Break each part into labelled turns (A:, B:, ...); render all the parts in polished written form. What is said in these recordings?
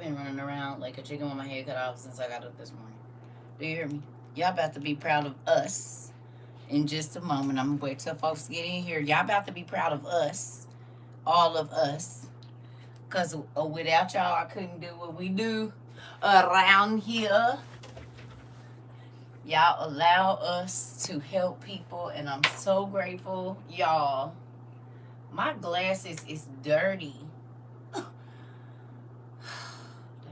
A: been running around like a chicken with my head cut off since I got up this morning. Do you hear me? Y'all about to be proud of us in just a moment. I'm gonna wait till folks get in here. Y'all about to be proud of us, all of us, because without y'all, I couldn't do what we do around here. Y'all allow us to help people, and I'm so grateful, y'all. My glasses is dirty. That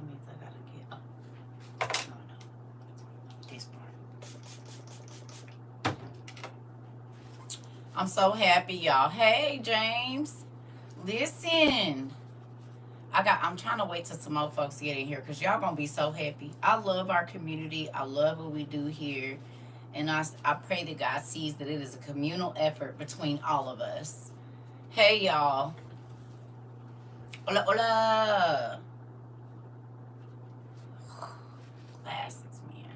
A: means I gotta get. Oh, no, this part. I'm so happy, y'all. Hey, James. Listen. I'm trying to wait till some more folks get in here because y'all gonna be so happy. I love our community. I love what we do here. And I pray that God sees that it is a communal effort between all of us. Hey, y'all. Hola, hola. Glasses, man.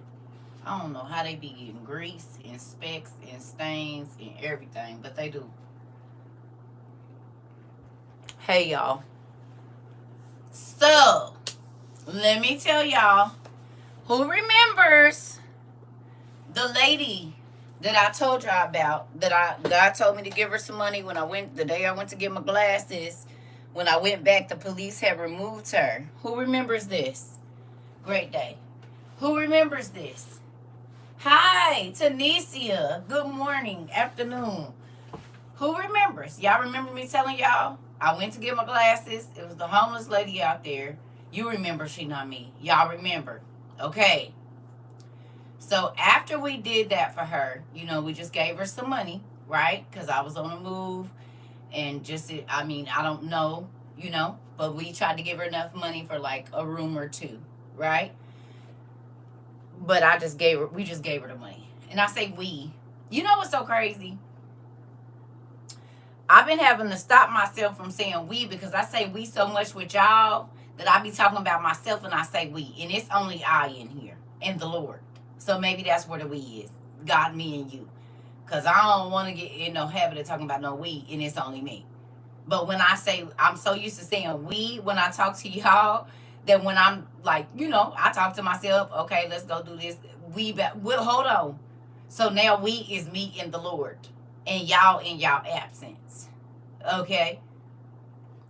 A: I don't know how they be getting grease and specks and stains and everything, but they do. Hey, y'all. So, let me tell y'all, who remembers the lady that I told y'all about, that God told me to give her some money when the day I went to get my glasses, when I went back, the police had removed her. Who remembers this? Great day. Who remembers this? Hi, Tanisha. Good morning, afternoon. Who remembers? Y'all remember me telling y'all? I went to get my glasses. It was the homeless lady out there. You remember, she not me. Y'all remember. Okay. So after we did that for her, we just gave her some money, right? Because I was on the move. And I don't know, but we tried to give her enough money for like a room or two, right? But we just gave her the money. And I say we. You know what's so crazy? I've been having to stop myself from saying we because I say we so much with y'all that I be talking about myself and I say we. And it's only I in here and the Lord. So maybe that's where the we is. God, me, and you. Because I don't want to get in no habit of talking about no we and it's only me. But when I say, I'm so used to saying we when I talk to y'all that when I'm like, I talk to myself, okay, let's go do this. We'll hold on. So now we is me and the Lord. And y'all in y'all absence. Okay?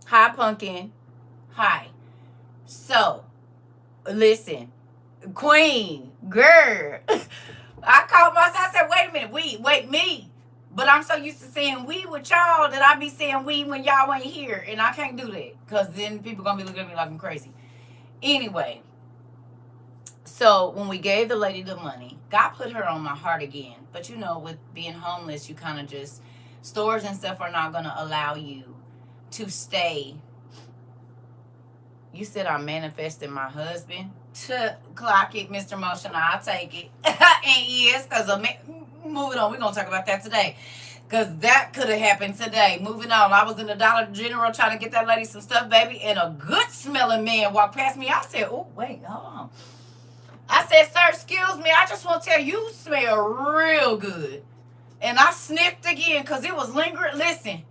A: Hi, Pumpkin. Hi. So, listen. Queen. Girl. I called myself. I said, wait a minute. Wait, me. But I'm so used to saying we with y'all that I be saying we when y'all ain't here. And I can't do that. Because then people going to be looking at me like I'm crazy. Anyway. So when we gave the lady the money, God put her on my heart again. But with being homeless, you kind of just, stores and stuff are not going to allow you to stay. You said I'm manifesting my husband. Clock it, Mr. Motion. I'll take it. And yes, because moving on. We're going to talk about that today. Because that could have happened today. Moving on. I was in the Dollar General trying to get that lady some stuff, baby. And a good smelling man walked past me. I said, oh, wait, hold on. I said, sir, excuse me. I just want to tell you smell real good. And I sniffed again because it was lingering. Listen,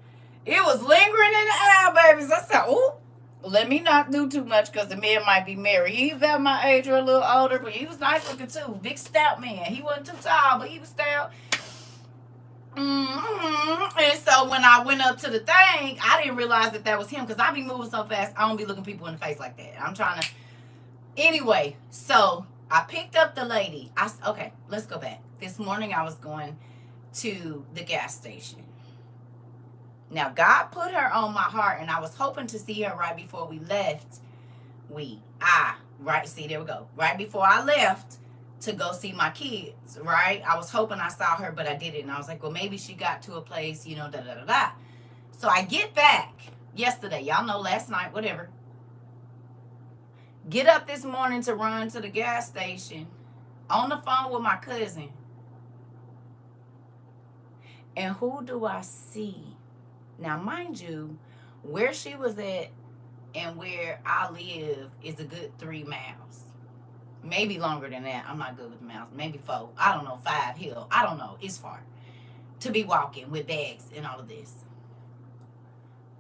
A: it was lingering in the air, babies. I said, oh, let me not do too much because the man might be married. He about my age or a little older, but he was nice looking too. Big stout man. He wasn't too tall, but he was stout. And so when I went up to the thing, I didn't realize that was him because I be moving so fast. I don't be looking people in the face like that. I'm trying to. Anyway, so I picked up the lady. Okay, let's go back. This morning I was going to the gas station. Now, God put her on my heart, and I was hoping to see her right before we left. See, there we go. Right before I left to go see my kids, right? I was hoping I saw her, but I didn't. And I was like, well, maybe she got to a place, da-da-da-da. So I get back yesterday. Y'all know last night, whatever. Get up this morning to run to the gas station on the phone with my cousin. And who do I see? Now, mind you, where she was at and where I live is a good 3 miles. Maybe longer than that. I'm not good with miles. Maybe 4. I don't know. 5 hill. I don't know. It's far to be walking with bags and all of this.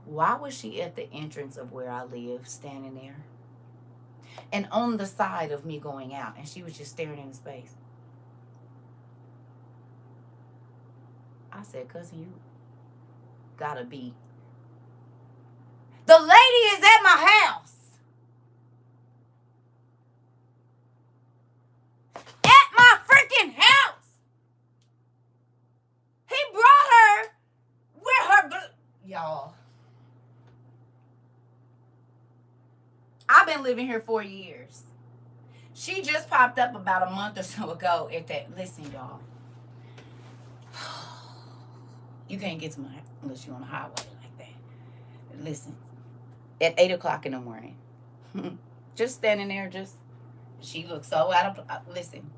A: Why was she at the entrance of where I live standing there? And on the side of me going out, and she was just staring into space. I said, cousin, you gotta be. The lady is at my house. At my freaking house. He brought her with her. Y'all. I've been living here 4 years. She just popped up about a month or so ago at that. Listen, y'all. You can't get to my house unless you're on a highway like that. Listen. At 8 o'clock in the morning. Just standing there, she looks so out of. Listen.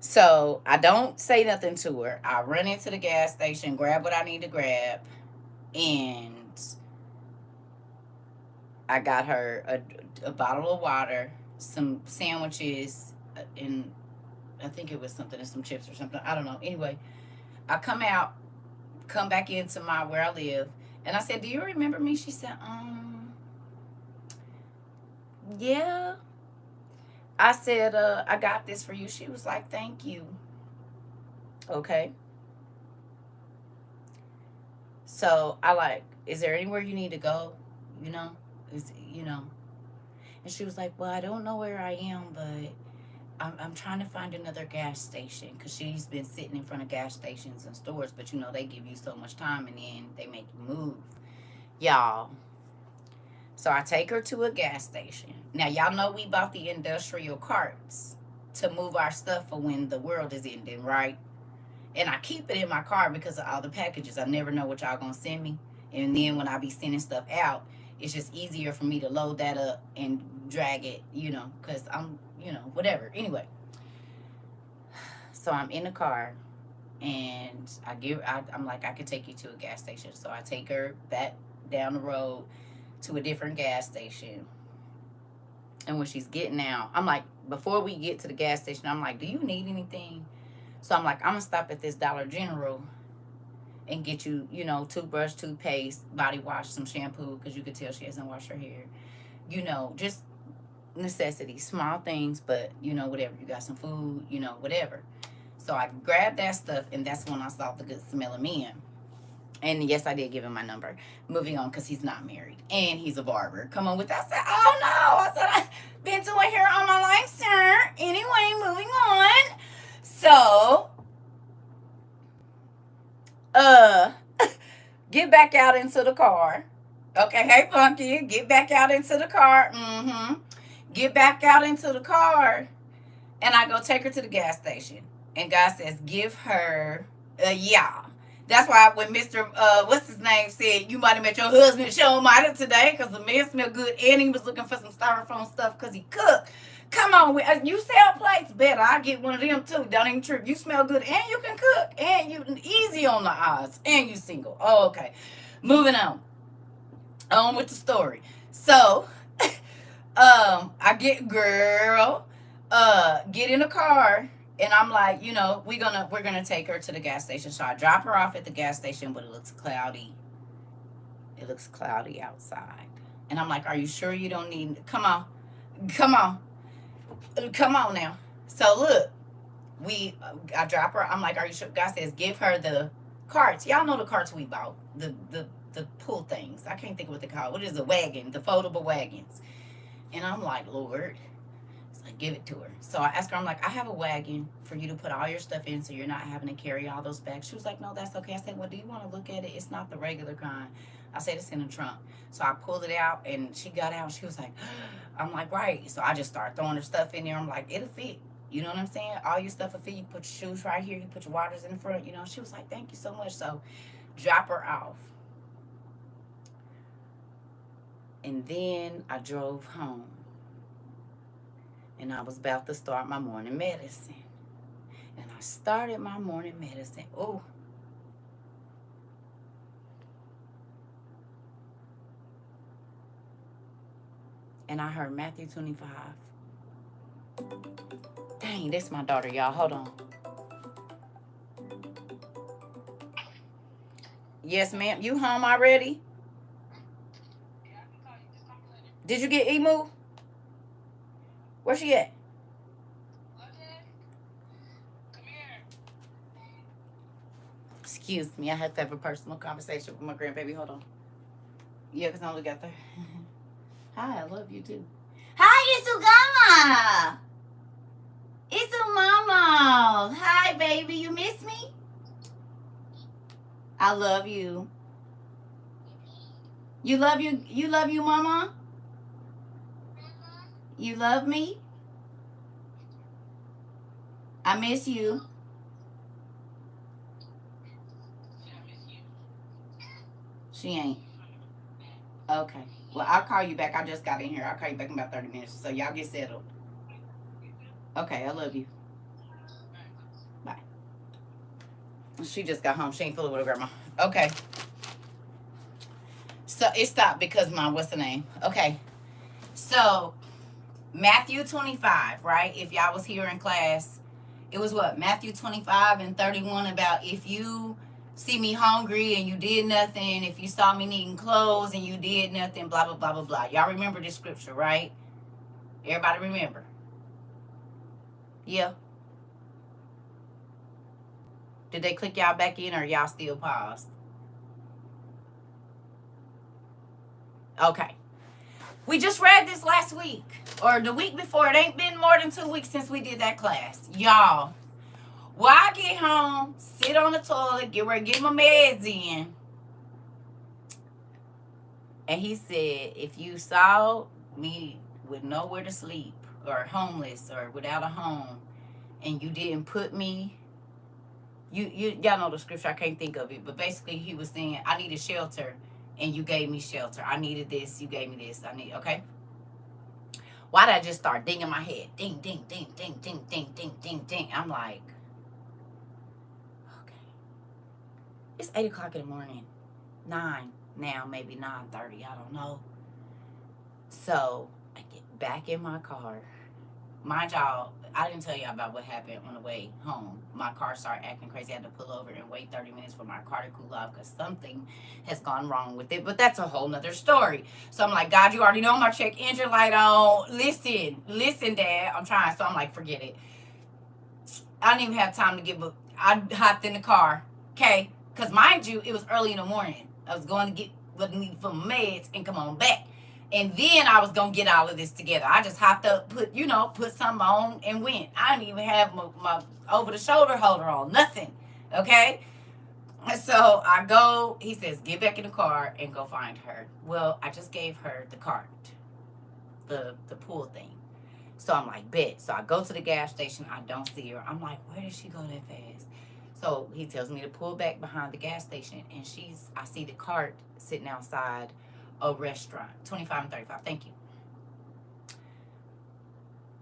A: So I don't say nothing to her. I run into the gas station, grab what I need to grab, and I got her a bottle of water, some sandwiches, and I think it was something and some chips or something. I don't know. Anyway, I come back into where I live, and I said, "Do you remember me?" She said, yeah. I said, I got this for you. She was like, thank you. Okay. So I like, is there anywhere you need to go? You know? And she was like, well, I don't know where I am, but I'm trying to find another gas station, because she's been sitting in front of gas stations and stores, but they give you so much time and then they make you move. Y'all. So I take her to a gas station. Now, y'all know we bought the industrial carts to move our stuff for when the world is ending, right? And I keep it in my car because of all the packages. I never know what y'all gonna send me. And then when I be sending stuff out, it's just easier for me to load that up and drag it, because I'm, whatever. Anyway, so I'm in the car, and I'm like, I could take you to a gas station. So I take her back down the road to a different gas station. And when she's getting out, I'm like, before we get to the gas station, I'm like, do you need anything? So I'm like, I'm gonna stop at this Dollar General and get you, toothbrush, toothpaste, body wash, some shampoo, because you could tell she hasn't washed her hair. Just necessities, small things, but whatever. You got some food, whatever. So I grabbed that stuff, and that's when I saw the good smelling man. And yes, I did give him my number. Moving on, because he's not married. And he's a barber. Come on with that. I said, oh no. I said, I've been doing hair all my life, sir. Anyway, moving on. So, get back out into the car. Okay, hey, Funky, get back out into the car. Get back out into the car. And I go take her to the gas station. And God says, give her a yeah. That's why when Mr. What's his name said, you might have met your husband, show might have today, because the man smelled good, and he was looking for some styrofoam stuff because he cooked. Come on, you sell plates better. I get one of them too. Don't even trip. You smell good, and you can cook, and you easy on the eyes, and you single. Oh, okay. Moving on. On with the story. So, I get get in the car. And I'm like, we're gonna take her to the gas station. So I drop her off at the gas station, but it looks cloudy. It looks cloudy outside. And I'm like, are you sure you don't need? Come on now. So look, I drop her. I'm like, are you sure? God says, give her the carts. Y'all know the carts we bought, the pull things. I can't think of what they call. What is a wagon? The foldable wagons. And I'm like, Lord. I give it to her. So I asked her, I'm like, I have a wagon for you to put all your stuff in, so you're not having to carry all those bags. She was like, no, that's okay. I said, well, do you want to look at it? It's not the regular kind. I said, it's in the trunk. So I pulled it out, and she got out. She was like, I'm like, right. So I just started throwing her stuff in there. I'm like, it'll fit. You know what I'm saying? All your stuff will fit. You put your shoes right here. You put your waters in front. She was like, thank you so much. So drop her off. And then I drove home. And I was about to start my morning medicine. And I started my morning medicine. Oh. And I heard Matthew 25. Dang, this is my daughter, y'all. Hold on. Yes, ma'am. You home already? Did you get Emu? Where's she at? Excuse me, I had to have a personal conversation with my grandbaby. Hold on. Yeah, because I only got there. Hi, I love you too. Hi, Isugama! Isu Mama! Hi, baby, you miss me? I love you. You love you, Mama? You love me? I miss you. She ain't. Okay. Well, I'll call you back. I just got in here. I'll call you back in about 30 minutes. So y'all get settled. Okay, I love you. Bye. She just got home. She ain't fooling with her grandma. Okay. So it stopped because what's the name? Okay. So Matthew 25, right? If y'all was here in class, it was what? Matthew 25 and 31 about if you see me hungry and you did nothing, if you saw me needing clothes and you did nothing, blah, blah, blah, blah, blah. Y'all remember this scripture, right? Everybody remember? Yeah. Did they click y'all back in or y'all still paused? Okay. We just read this last week or the week before. It ain't been more than 2 weeks since we did that class. Y'all, when I get home, sit on the toilet, get ready, get my meds in. And he said, if you saw me with nowhere to sleep or homeless or without a home and you didn't put me, y'all know the scripture, I can't think of it, but basically he was saying, I needed shelter and you gave me shelter. I needed this, you gave me this. Okay? Why did I just start dinging my head? Ding, ding, ding, ding, ding, ding, ding, ding, ding. I'm like, okay. It's 8 o'clock in the morning. 9 now, maybe 9:30, I don't know. So I get back in my car. Mind y'all, I didn't tell y'all about what happened on the way home. My car started acting crazy. I had to pull over and wait 30 minutes for my car to cool off because something has gone wrong with it. But that's a whole nother story. So I'm like, God, you already know my check engine light on. Listen, Dad. I'm trying. So I'm like, forget it. I didn't even have time to get booked. I hopped in the car. Okay? Because mind you, it was early in the morning. I was going to get what I needed for my meds and come on back. And then I was going to get all of this together. I just hopped up, put something on and went. I didn't even have my over-the-shoulder holder on. Nothing. Okay? So I go, he says, get back in the car and go find her. Well, I just gave her the cart, the pool thing. So I'm like, bet. So I go to the gas station. I don't see her. I'm like, where did she go that fast? So he tells me to pull back behind the gas station. And I see the cart sitting outside a restaurant. 25 and 35. Thank you.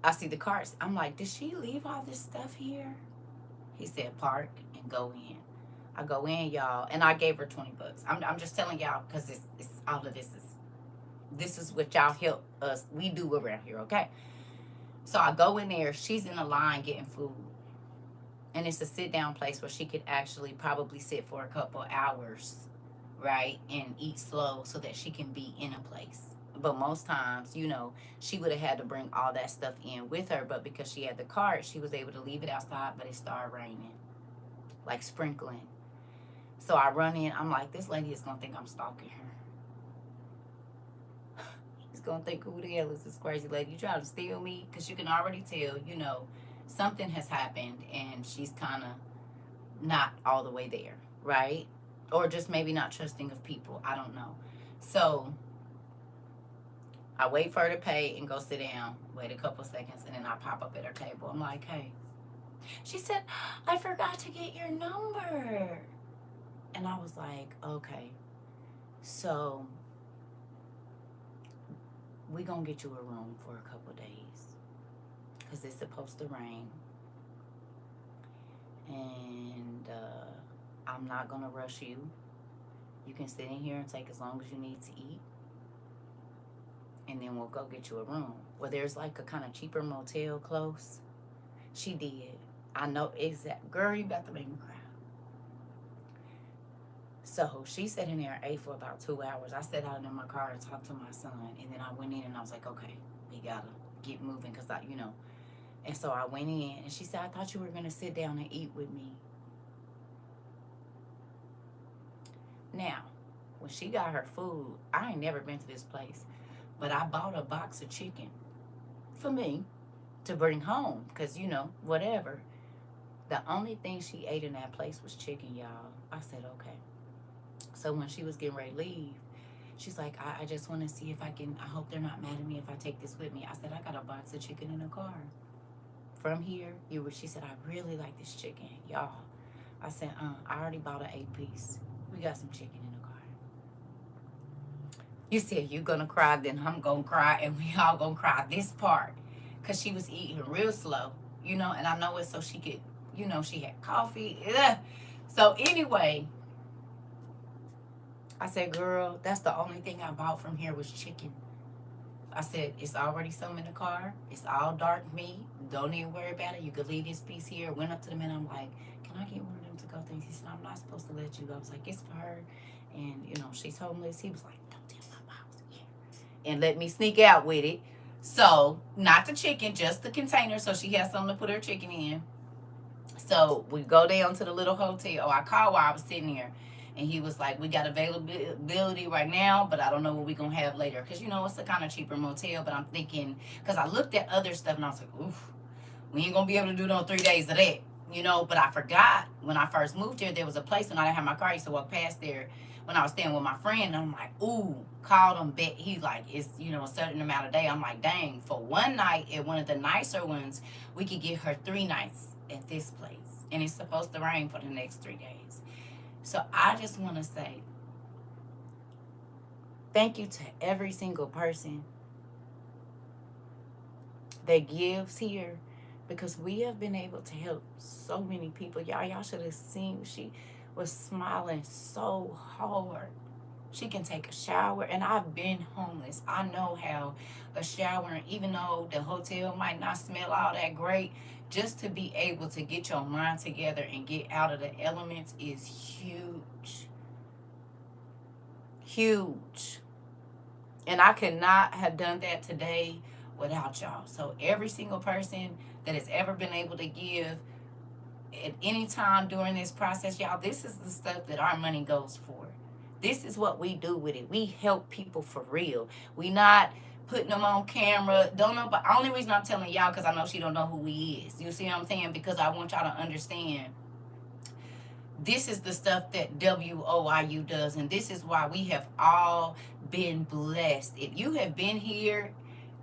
A: I see the carts. I'm like, did she leave all this stuff here? He said, park and go in. I go in, y'all. And I gave her $20. I'm just telling y'all because it's all of this is what y'all help us. We do around here, okay? So I go in there. She's in a line getting food. And it's a sit-down place where she could actually probably sit for a couple hours, right? And eat slow so that she can be in a place. But most times, she would have had to bring all that stuff in with her. But because she had the cart, she was able to leave it outside. But it started raining, like sprinkling. So I run in. I'm like, this lady is going to think I'm stalking her. She's going to think, who the hell is this crazy lady? You trying to steal me? Because you can already tell, something has happened and she's kind of not all the way there, right? Or just maybe not trusting of people. I don't know. So I wait for her to pay and go sit down, wait a couple seconds, and then I pop up at her table. I'm like, hey. She said, I forgot to get your number. And I was like, okay. So we gonna get you a room for a couple days because it's supposed to rain. And I'm not gonna rush you. You can sit in here and take as long as you need to eat. And then we'll go get you a room. Well, there's like a kind of cheaper motel close. She did. I know exact. Girl, you got to make me cry. So she sat in there and ate for about 2 hours. I sat out in my car and talked to my son. And then I went in and I was like, okay, we gotta get moving because I, And so I went in and she said, I thought you were going to sit down and eat with me. Now, when she got her food, I ain't never been to this place, but I bought a box of chicken for me to bring home because, whatever. The only thing she ate in that place was chicken, y'all. I said, okay. So when she was getting ready to leave, she's like, I just want to see if I hope they're not mad at me if I take this with me. I said, I got a box of chicken in the car. From here, she said, I really like this chicken, y'all. I said, I already bought an 8-piece. We got some chicken in the car. You said you gonna cry, then I'm gonna cry, and we all gonna cry this part. Because she was eating real slow, and I know it so she could, she had coffee. Ugh. So anyway, I said, girl, that's the only thing I bought from here was chicken. I said, it's already some in the car. It's all dark meat. Don't even worry about it. You could leave this piece here. Went up to the man. I'm like, can I get one of them to-go things? He said, I'm not supposed to let you go. I was like, it's for her. And, she's homeless. He was like, don't tell my mom I was here. And let me sneak out with it. So, not the chicken, just the container. So she has something to put her chicken in. So, we go down to the little hotel. I called while I was sitting there. And he was like, we got availability right now, but I don't know what we're going to have later. Because, it's a kind of cheaper motel. But I'm thinking, because I looked at other stuff and I was like, oof, we ain't going to be able to do no 3 days of that. But I forgot when I first moved here, there was a place when I didn't have my car. I used to walk past there when I was staying with my friend. And I'm like, ooh, called him. Bet he like, it's, a certain amount of day. I'm like, dang, for one night at one of the nicer ones, we could get her 3 nights at this place. And it's supposed to rain for the next 3 days. So I just want to say thank you to every single person that gives here, because we have been able to help so many people. Y'all should have seen, she was smiling so hard. She can take a shower, and I've been homeless. I know how a shower, even though the hotel might not smell all that great, just to be able to get your mind together and get out of the elements is huge. Huge. And I could not have done that today without y'all. So every single person that has ever been able to give at any time during this process, y'all, this is the stuff that our money goes for. This is what we do with it. We help people for real. We not putting them on camera. Don't know, but only reason I'm telling y'all because I know she don't know who he is. You see what I'm saying? Because I want y'all to understand. This is the stuff that WOIU does, and this is why we have all been blessed. If you have been here,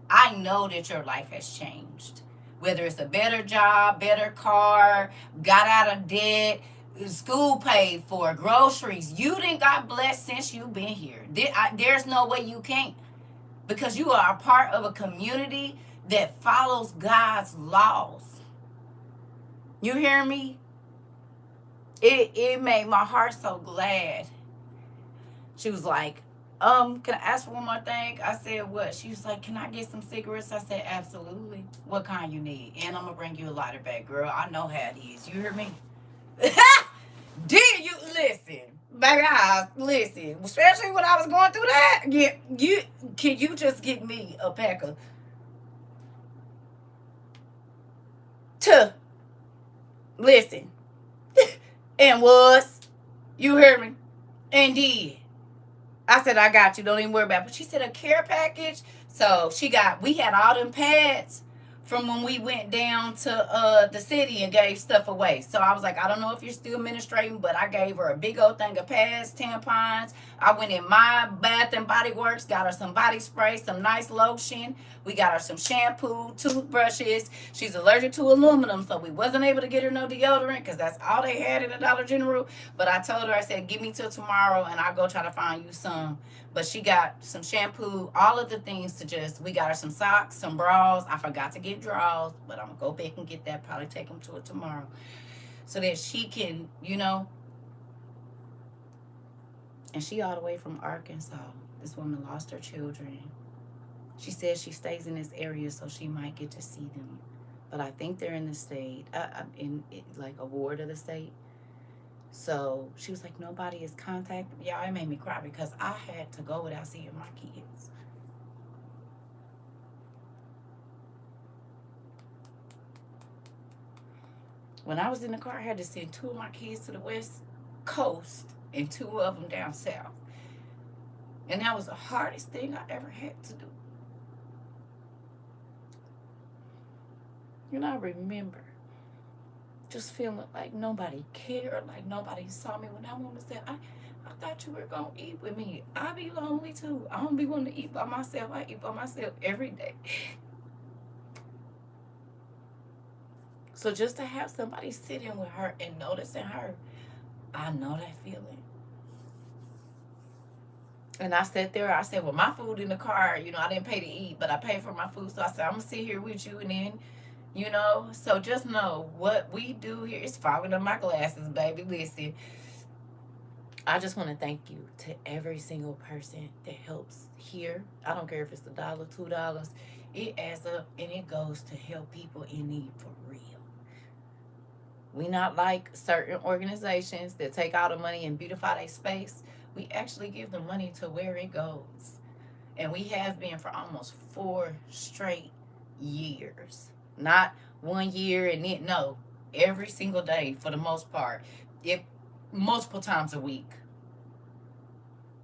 A: I know that your life has changed. Whether it's a better job, better car, got out of debt, school paid for, groceries. You done got blessed since you've been here. There's no way you can't. Because you are a part of a community that follows God's laws. You hear me? It made my heart so glad. She was like, can I ask for one more thing? I said, what? She was like, can I get some cigarettes? I said, absolutely. What kind you need? And I'm going to bring you a lighter back, girl. I know how it is. You hear me? Did you listen? Baby, listen. Especially when I was going through that. Can you just get me a pack of listen. And you hear me? And did. I said, I got you. Don't even worry about it. But she said a care package. So we had all them pads from when we went down to the city and gave stuff away. So I was like, I don't know if you're still administrating, but I gave her a big old thing of pads, tampons. I went in my Bath and Body Works, got her some body spray, some nice lotion. We got her some shampoo, toothbrushes. She's allergic to aluminum, so we wasn't able to get her no deodorant because that's all they had at the Dollar General. But I told her, I said, give me till tomorrow and I'll go try to find you some. But she got some shampoo, all of the things we got her some socks, some bras. I forgot to get drawers, but I'm going to go back and get that, probably take them to her tomorrow. So that she can, and she all the way from Arkansas. This woman lost her children. She says she stays in this area so she might get to see them. But I think they're in the state, like a ward of the state. So she was like, nobody is contacting me. Y'all, it made me cry because I had to go without seeing my kids. When I was in the car, I had to send 2 of my kids to the West Coast and 2 of them down south. And that was the hardest thing I ever had to do. And I remember just feeling like nobody cared, like nobody saw me. When that woman said, I thought you were going to eat with me. I be lonely too. I don't be wanting to eat by myself. I eat by myself every day. So just to have somebody sitting with her and noticing her, I know that feeling. And I sat there, I said, well, my food in the car, you know, I didn't pay to eat, but I paid for my food. So I said, I'm going to sit here with you. And then, you know, so just know what we do here is fogging up my glasses, baby. Listen, I just want to thank you to every single person that helps here. I don't care if it's $1, $2. It adds up and it goes to help people in need for real. We not like certain organizations that take all the money and beautify their space. We actually give the money to where it goes. And we have been for almost 4 straight years. Not 1 year and then, no. Every single day for the most part. Multiple times a week.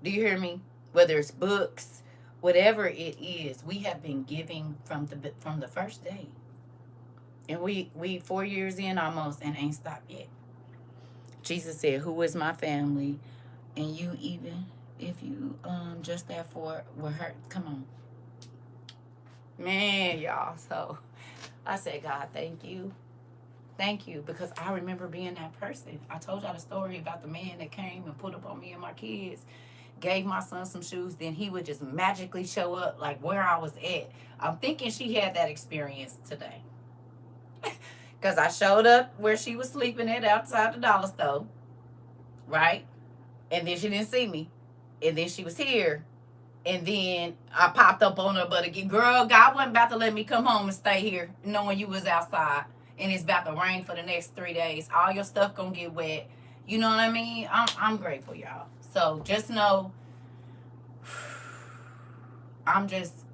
A: Do you hear me? Whether it's books, whatever it is, we have been giving from the first day. And we 4 years in almost and ain't stopped yet. Jesus said, who is my family? And you, even if you just therefore were hurt. Come on. Man, y'all. So I said, God, thank you. Thank you. Because I remember being that person. I told y'all the story about the man that came and put up on me and my kids. Gave my son some shoes. Then he would just magically show up like where I was at. I'm thinking she had that experience today. Because I showed up where she was sleeping at outside the dollar store. Right? And then she didn't see me. And then she was here. And then I popped up on her. But again, girl, God wasn't about to let me come home and stay here knowing you was outside. And it's about to rain for the next 3 days. All your stuff gonna get wet. You know what I mean? I'm grateful, y'all. So just know,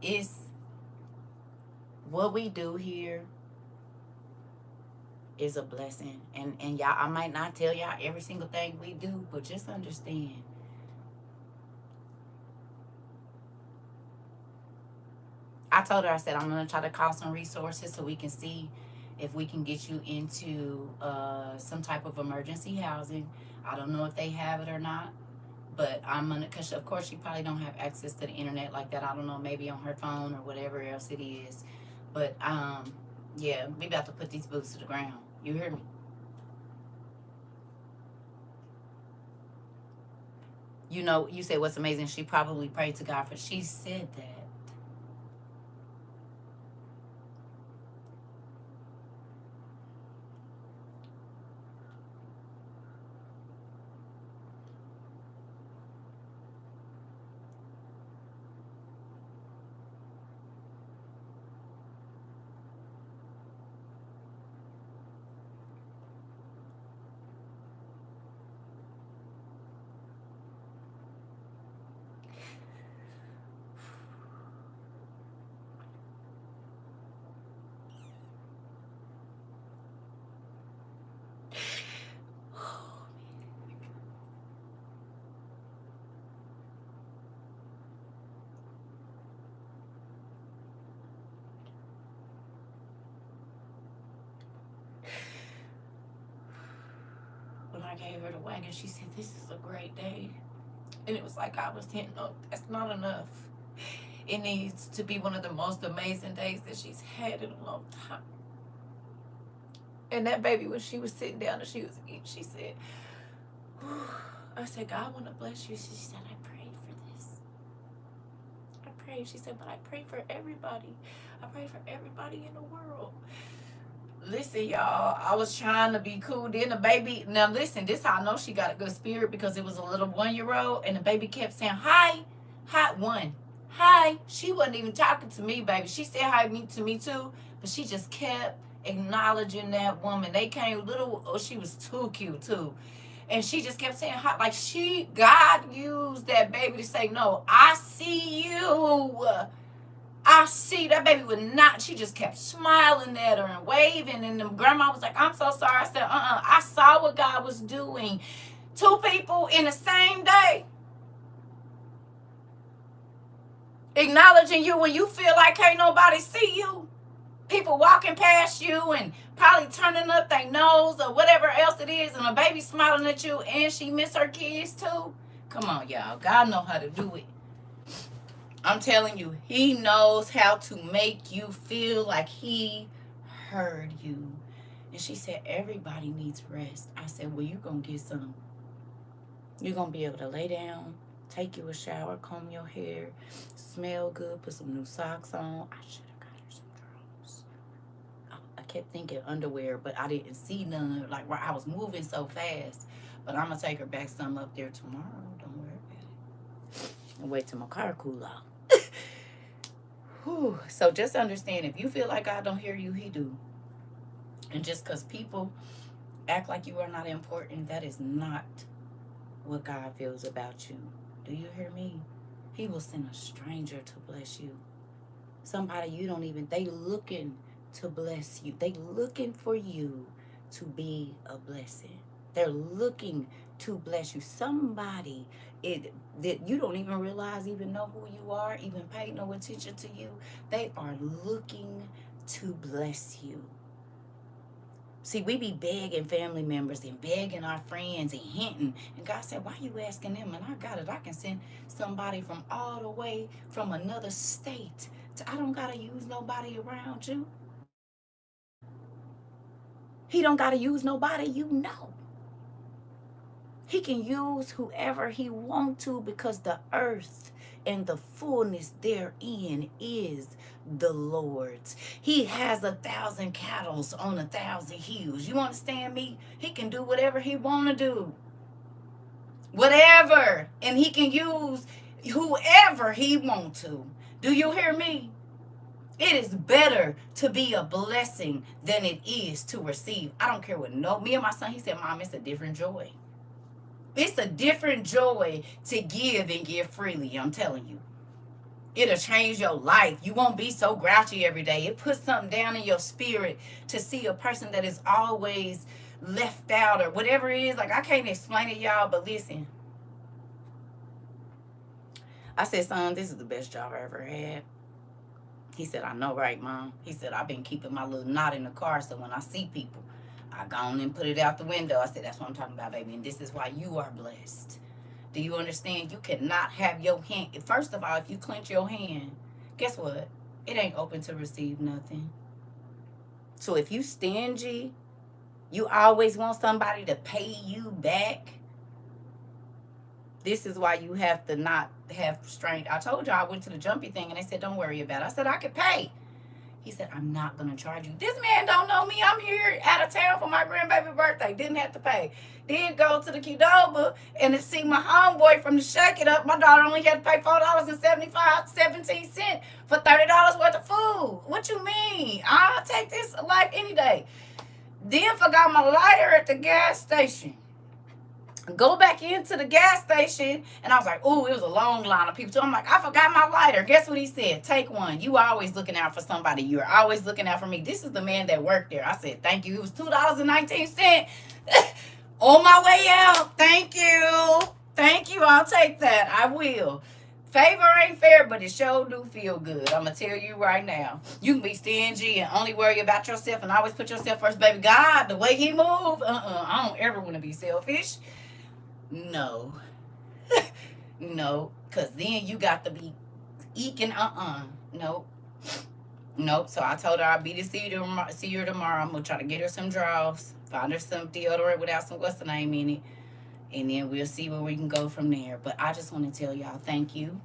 A: it's what we do here is a blessing. And y'all, I might not tell y'all every single thing we do, but just understand. I told her, I said, I'm going to try to call some resources so we can see if we can get you into some type of emergency housing. I don't know if they have it or not, but I'm going to, because of course she probably don't have access to the internet like that. I don't know, maybe on her phone or whatever else it is. But yeah, we about to put these boots to the ground. You hear me? You know, you said what's amazing, she probably prayed to God for, she said that. When I gave her the wagon, she said, this is a great day. And it was like I was saying, no, that's not enough. It needs to be one of the most amazing days that she's had in a long time. And that baby, when she was sitting down and she was eating, she said, I said, God, I want to bless you. She said, I prayed for this. I prayed. She said, but I pray for everybody. I pray for everybody in the world. Listen, y'all, I was trying to be cool. Then the baby, now listen, this how I know she got a good spirit, because it was a little 1-year-old and the baby kept saying, hi, hi. She wasn't even talking to me, baby. She said hi to me too, but she just kept acknowledging that woman. They came little, oh, she was too cute too. And she just kept saying hi, like God used that baby to say, no, I see you. I see that baby would not. She just kept smiling at her and waving. And the grandma was like, I'm so sorry. I said, I saw what God was doing. 2 people in the same day. Acknowledging you when you feel like can't nobody see you. People walking past you and probably turning up their nose or whatever else it is. And a baby smiling at you and she miss her kids too. Come on, y'all. God know how to do it. I'm telling you, he knows how to make you feel like he heard you. And she said, everybody needs rest. I said, well, you're going to get some. You're going to be able to lay down, take you a shower, comb your hair, smell good, put some new socks on. I should have got her some drawers. I kept thinking underwear, but I didn't see none. Like, I was moving so fast. But I'm going to take her back some up there tomorrow. Don't worry about it. I'll wait till my car cool off. So just understand, if you feel like God don't hear you, he do. And just because people act like you are not important, that is not what God feels about you. Do you hear me? He will send a stranger to bless you. Somebody you don't even, they looking to bless you. They looking for you to be a blessing. They're looking to bless you. Somebody that you don't even realize, even know who you are, even pay no attention to you. They are looking to bless you. See, we be begging family members and begging our friends and hinting. And God said, why you asking them? And I got it. I can send somebody from all the way from another state. I don't got to use nobody around you. He don't got to use nobody you know. He can use whoever he wants to, because the earth and the fullness therein is the Lord's. He has 1,000 cattle on 1,000 hills. You understand me? He can do whatever he want to do. Whatever. And he can use whoever he want to. Do you hear me? It is better to be a blessing than it is to receive. I don't care what me and my son, he said, Mom, it's a different joy. It's a different joy to give and give freely, I'm telling you. It'll change your life. You won't be so grouchy every day. It puts something down in your spirit to see a person that is always left out or whatever it is. Like, I can't explain it, y'all, but listen. I said, son, this is the best job I ever had. He said, I know, right, Mom? He said, I've been keeping my little knot in the car, so when I see people, I go on and put it out the window. I said, that's what I'm talking about, baby. And this is why you are blessed. Do you understand? You cannot have your hand. First of all, if you clench your hand, guess what? It ain't open to receive nothing. So if you stingy, you always want somebody to pay you back. This is why you have to not have strength. I told you I went to the jumpy thing and they said, don't worry about it. I said, I could pay. He said, I'm not going to charge you. This man don't know me. I'm here out of town for my grandbaby birthday. Didn't have to pay. Did go to the Qdoba and to see my homeboy from the Shake It Up. My daughter only had to pay $4.17 for $30 worth of food. What you mean? I'll take this life any day. Then forgot my lighter at the gas station. Go back into the gas station, and I was like, oh, it was a long line of people. So I'm like, I forgot my lighter. Guess what he said? Take one. You always looking out for somebody. You're always looking out for me. This is the man that worked there. I said, thank you. It was $2.19 on my way out. Thank you. Thank you. I'll take that. I will. Favor ain't fair, but it sure do feel good. I'm going to tell you right now. You can be stingy and only worry about yourself and always put yourself first. Baby, God, the way he move, I don't ever want to be selfish. No. No. Because then you got to be eking. Nope. Nope. So I told her I'll be to see her tomorrow. I'm going to try to get her some drawers. Find her some deodorant without some what's the name in it. And then we'll see where we can go from there. But I just want to tell y'all thank you.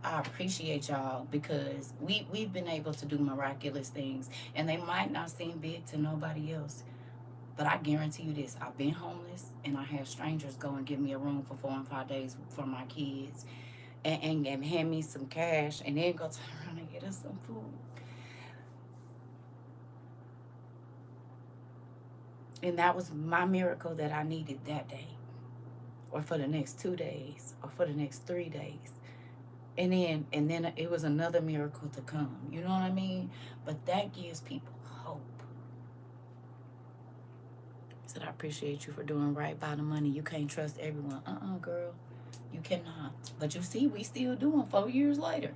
A: I appreciate y'all because we've been able to do miraculous things. And they might not seem big to nobody else. But I guarantee you this, I've been homeless and I had strangers go and give me a room for 4 and 5 days for my kids and hand me some cash and then go turn around and get us some food. And that was my miracle that I needed that day or for the next 2 days or for the next 3 days. And then it was another miracle to come. You know what I mean? But that gives people hope. I said, I appreciate you for doing right by the money. You can't trust everyone. Girl. You cannot. But you see, we still doing 4 years later.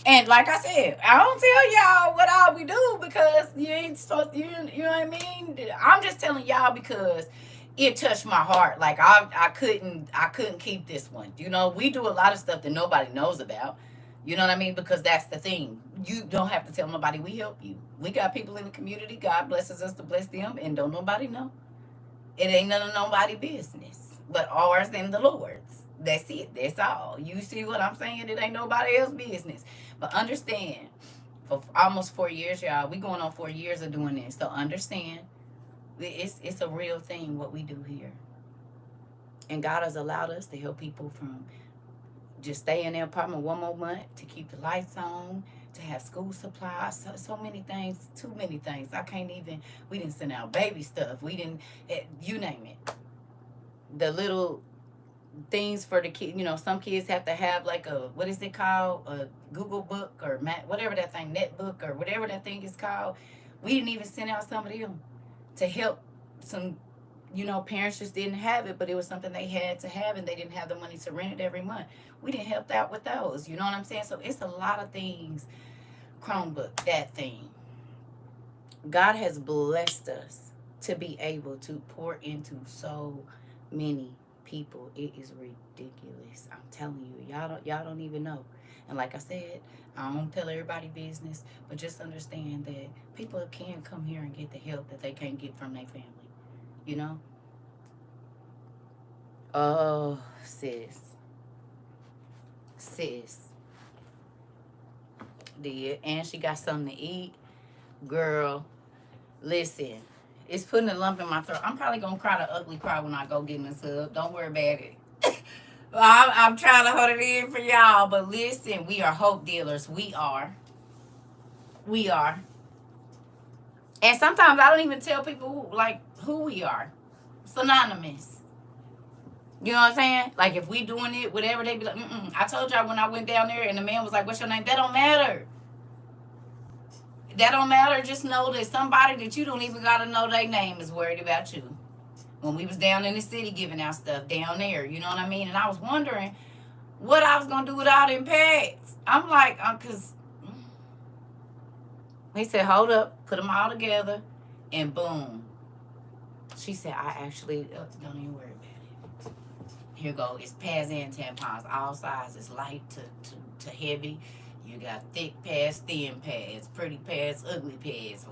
A: And like I said, I don't tell y'all what all we do because you ain't supposed to, you know what I mean? I'm just telling y'all because it touched my heart. Like I couldn't keep this one. You know, we do a lot of stuff that nobody knows about. You know what I mean? Because that's the thing. You don't have to tell nobody we help you. We got people in the community. God blesses us to bless them, and don't nobody know. It ain't none of nobody business, but ours and the Lord's. That's it. That's all. You see what I'm saying? It ain't nobody else's business. But understand, for almost 4 years, y'all, we going on 4 years of doing this. So understand, it's a real thing what we do here. And God has allowed us to help people from just stay in their apartment one more month, to keep the lights on, to have school supplies, so many things, too many things. I can't even, we didn't send out baby stuff. We didn't, you name it. The little things for the kids, some kids have to have like a, what is it called? A Google book or whatever that thing, netbook or whatever that thing is called. We didn't even send out some of them to help some, parents just didn't have it, but it was something they had to have and they didn't have the money to rent it every month. We didn't help out with those. You know what I'm saying? So it's a lot of things. Chromebook, that thing. God has blessed us to be able to pour into so many people. It is ridiculous. I'm telling you, y'all don't even know. And like I said, I don't tell everybody business, but just understand that people can come here and get the help that they can't get from their family. You know? Oh, sis. Sis. Did. And she got something to eat. Girl, listen. It's putting a lump in my throat. I'm probably going to cry the ugly cry when I go get in the sub. Don't worry about it. I'm trying to hold it in for y'all. But listen, we are hope dealers. We are. We are. And sometimes I don't even tell people who we are. It's anonymous. You know what I'm saying? Like if we doing it, whatever, they be like, I told y'all when I went down there and the man was like, what's your name? That don't matter. That don't matter. Just know that somebody that you don't even got to know their name is worried about you. When we was down in the city giving out stuff down there, you know what I mean? And I was wondering what I was going to do with all them pads. I'm like, because he said, hold up, put them all together, and boom. She said, I actually, don't even worry about it. Here go. It's pads and tampons, all sizes, light to heavy. You got thick pads, thin pads, pretty pads, ugly pads,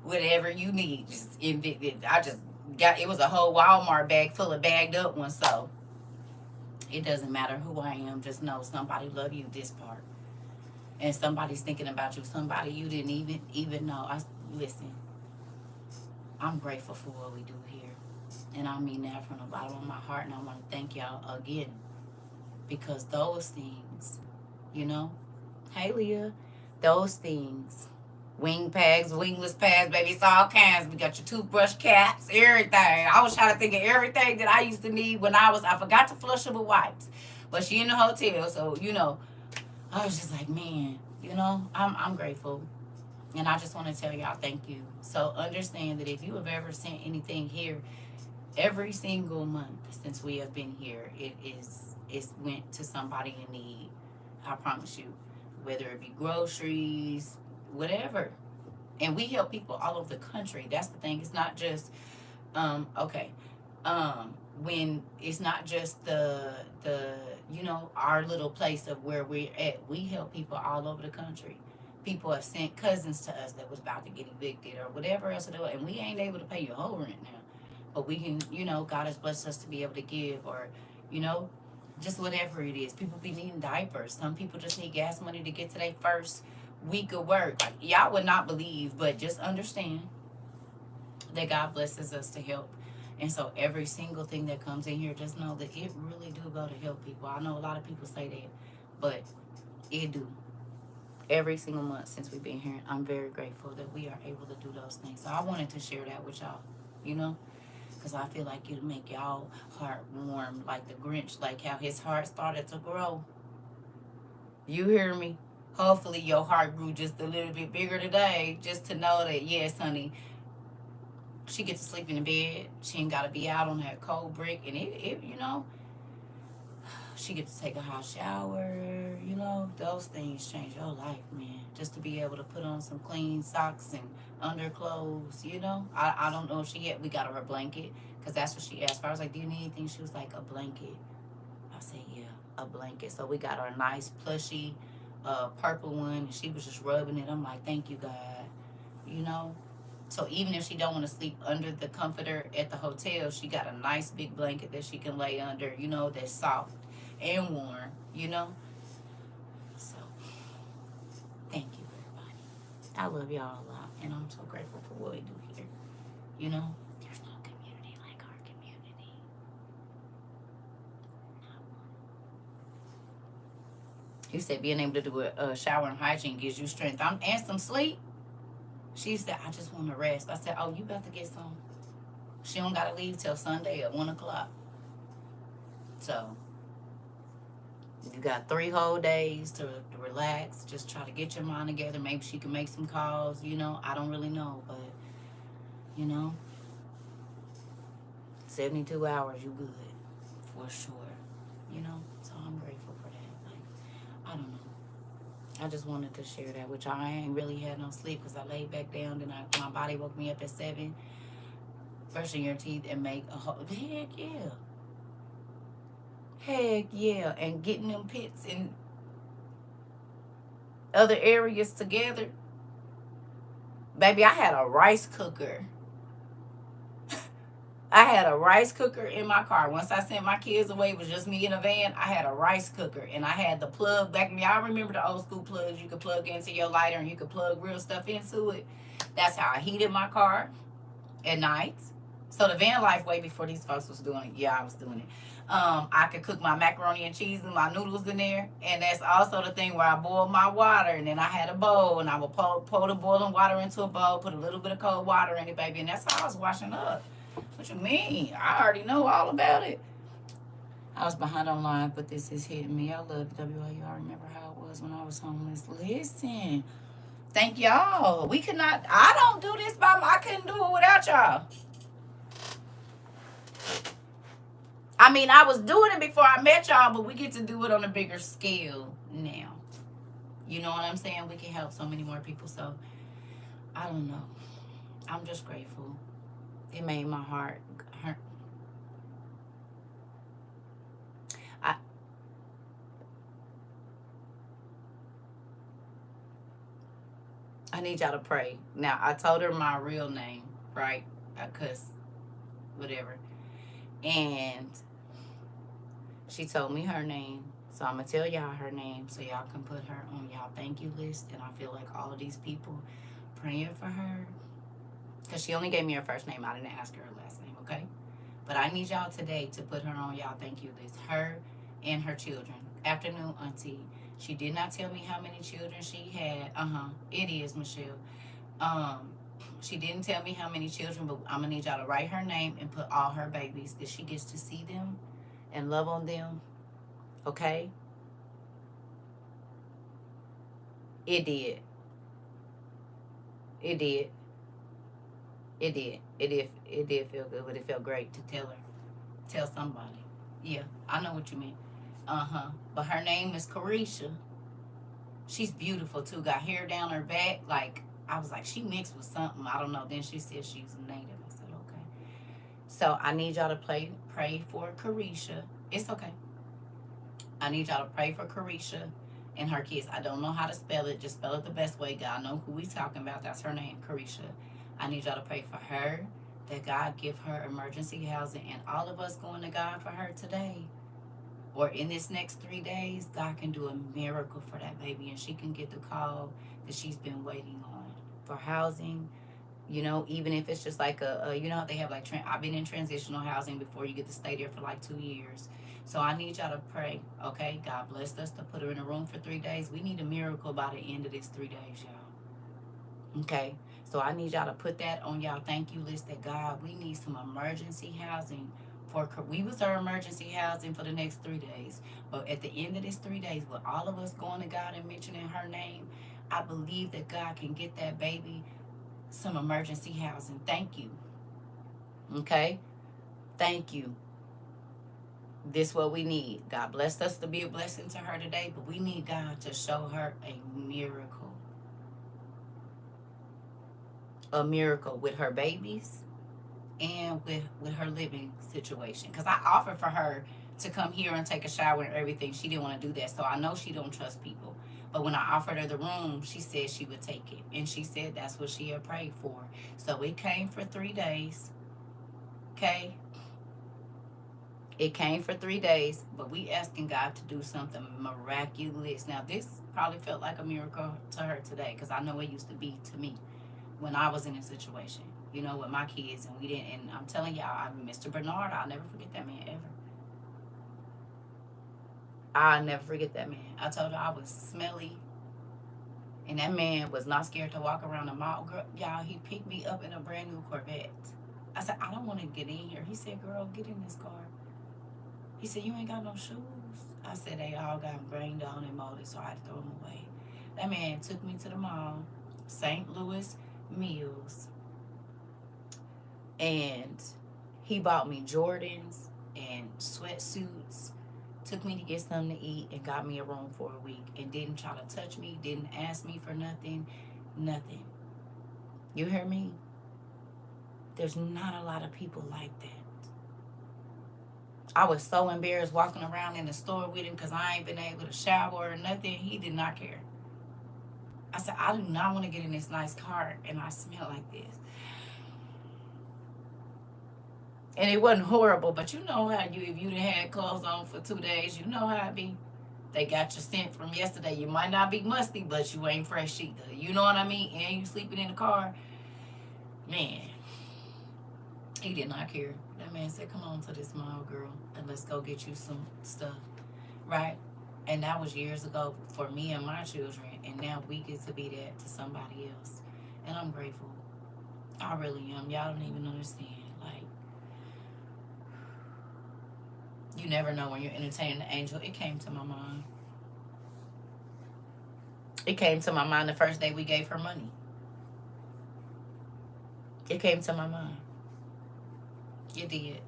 A: whatever you need. I just got, it was a whole Walmart bag full of bagged up ones. So it doesn't matter who I am. Just know somebody love you this part. And somebody's thinking about you. Somebody you didn't even know. Listen, I'm grateful for what we do here. And I mean that from the bottom of my heart. And I want to thank y'all again. Because those things, hey Leah, those things, wing pads, wingless pads, baby, it's all kinds. We got your toothbrush caps, everything. I was trying to think of everything that I used to need when I forgot to flush them with wipes. But she in the hotel, so, I was just like, man, I'm grateful. And I just want to tell y'all thank you. So understand that if you have ever sent anything here, every single month since we have been here, it's went to somebody in need. I promise you. Whether it be groceries, whatever. And we help people all over the country. That's the thing. It's not just when it's not just the our little place of where we're at. We help people all over the country. People have sent cousins to us that was about to get evicted or whatever else to do, and we ain't able to pay your whole rent now. But we can, God has blessed us to be able to give, or, just whatever it is. People be needing diapers. Some people just need gas money to get to their first week of work. Like, y'all would not believe, but just understand that God blesses us to help. And so every single thing that comes in here, just know that it really do go to help people. I know a lot of people say that, but it do. Every single month since we've been here, I'm very grateful that we are able to do those things. So I wanted to share that with y'all, because I feel like it'll make y'all heart warm, like the Grinch, like how his heart started to grow. You hear me? Hopefully your heart grew just a little bit bigger today, just to know that, yes, honey, she gets to sleep in the bed. She ain't got to be out on that cold brick. And she gets to take a hot shower. Those things change your life, man. Just to be able to put on some clean socks and underclothes, I don't know if we got her a blanket, because that's what she asked for. I was like, do you need anything? She was like, a blanket. I said, yeah, a blanket. So we got her a nice plushy purple one, and she was just rubbing it. I'm like, thank you, God. You know? So even if she don't want to sleep under the comforter at the hotel, she got a nice big blanket that she can lay under, that's soft and warm. So thank you, everybody. I love y'all a lot, and I'm so grateful for what we do here. There's no community like our community. You said being able to do a shower and hygiene gives you strength. And some sleep. She said, I just want to rest. I said, oh, you about to get some. She don't got to leave till Sunday at 1 o'clock. So you got 3 whole days to relax. Just try to get your mind together. Maybe she can make some calls. I don't really know. But, 72 hours, you good. For sure. So I'm grateful for that. Like, I don't know. I just wanted to share that with y'all. I ain't really had no sleep because I laid back down. Then my body woke me up at 7. Brushing your teeth and make a whole... Heck yeah. Heck yeah. And getting them pits in other areas together. Baby, I had a rice cooker. I had a rice cooker in my car. Once I sent my kids away, it was just me in a van. I had a rice cooker, and I had the plug back in me. I remember the old school plugs you could plug into your lighter, and you could plug real stuff into it. That's how I heated my car at night. So the van life, way before these folks was doing it. Yeah, I was doing it. I could cook my macaroni and cheese and my noodles in there. And that's also the thing where I boiled my water. And then I had a bowl, and I would pour the boiling water into a bowl, put a little bit of cold water in it, baby. And that's how I was washing up. What you mean? I already know all about it. I was behind online, but this is hitting me. I love WIU. I remember how it was when I was homeless. Listen, thank y'all. I don't do this I couldn't do it without y'all. I mean, I was doing it before I met y'all, but we get to do it on a bigger scale now. You know what I'm saying? We can help so many more people. So, I don't know. I'm just grateful. It made my heart hurt. I need y'all to pray. Now, I told her my real name, right? Because, whatever. And she told me her name. So I'm going to tell y'all her name so y'all can put her on y'all thank you list. And I feel like all of these people praying for her. Because she only gave me her first name. I didn't ask her last name, okay? But I need y'all today to put her on y'all thank you list. Her and her children. Afternoon, auntie. She did not tell me how many children she had. It is, Michelle. She didn't tell me how many children, but I'm going to need y'all to write her name and put all her babies that she gets to see them and love on them. Okay? It did. It did. It did. It did feel good, but it felt great to tell somebody. Yeah, I know what you mean. But her name is Carisha. She's beautiful too. Got hair down her back. Like, I was like, she mixed with something. I don't know. Then she said she's native. I said, okay. So I need y'all to pray for Carisha. It's okay. I need y'all to pray for Carisha and her kids. I don't know how to spell it. Just spell it the best way. God know who we talking about. That's her name, Carisha. I need y'all to pray for her, that God give her emergency housing, and all of us going to God for her today. Or in this next 3 days, God can do a miracle for that baby, and she can get the call that she's been waiting on for housing. Even if it's just like how they have like, I've been in transitional housing before. You get to stay there for like 2 years. So I need y'all to pray, okay? God blessed us to put her in a room for 3 days. We need a miracle by the end of this 3 days, y'all. Okay? So I need y'all to put that on y'all thank you list that, God, we need some emergency housing we was her emergency housing for the next 3 days. But at the end of this 3 days, with all of us going to God and mentioning her name, I believe that God can get that baby some emergency housing. Thank you. Okay? Thank you. This what we need. God blessed us to be a blessing to her today, but we need God to show her a miracle. A miracle with her babies and with her living situation. Because I offered for her to come here and take a shower and everything. She didn't want to do that. So I know she don't trust people. But when I offered her the room, she said she would take it. And she said that's what she had prayed for. So it came for 3 days. Okay? It came for 3 days, but we asking God to do something miraculous. Now, this probably felt like a miracle to her today, because I know it used to be to me when I was in a situation, you know, with my kids, and we didn't. And I'm telling y'all, Mr. Bernard, I'll never forget that man ever. I'll never forget that man. I told her I was smelly, and that man was not scared to walk around the mall. Girl, y'all, he picked me up in a brand new Corvette. I said, I don't want to get in here. He said, girl, get in this car. He said, you ain't got no shoes. I said, they all got brain down and molded, so I had to throw them away. That man took me to the mall, St. Louis Mills, and he bought me Jordans and sweatsuits, took me to get something to eat, and got me a room for a week, and didn't try to touch me, didn't ask me for nothing. You hear me? There's not a lot of people like that. I was so embarrassed walking around in the store with him because I ain't been able to shower or nothing. He did not care. I said, I do not want to get in this nice car and I smell like this. And it wasn't horrible, but you know how if you done had clothes on for 2 days, you know how it be. They got your scent from yesterday. You might not be musty, but you ain't fresh either. You know what I mean? And you sleeping in the car. Man, he did not care. That man said, come on to this mall, girl, and let's go get you some stuff, right? And that was years ago for me and my children, and now we get to be that to somebody else. And I'm grateful. I really am. Y'all don't even understand. Like, you never know when you're entertaining the angel. It came to my mind. It came to my mind the first day we gave her money. It came to my mind. You did.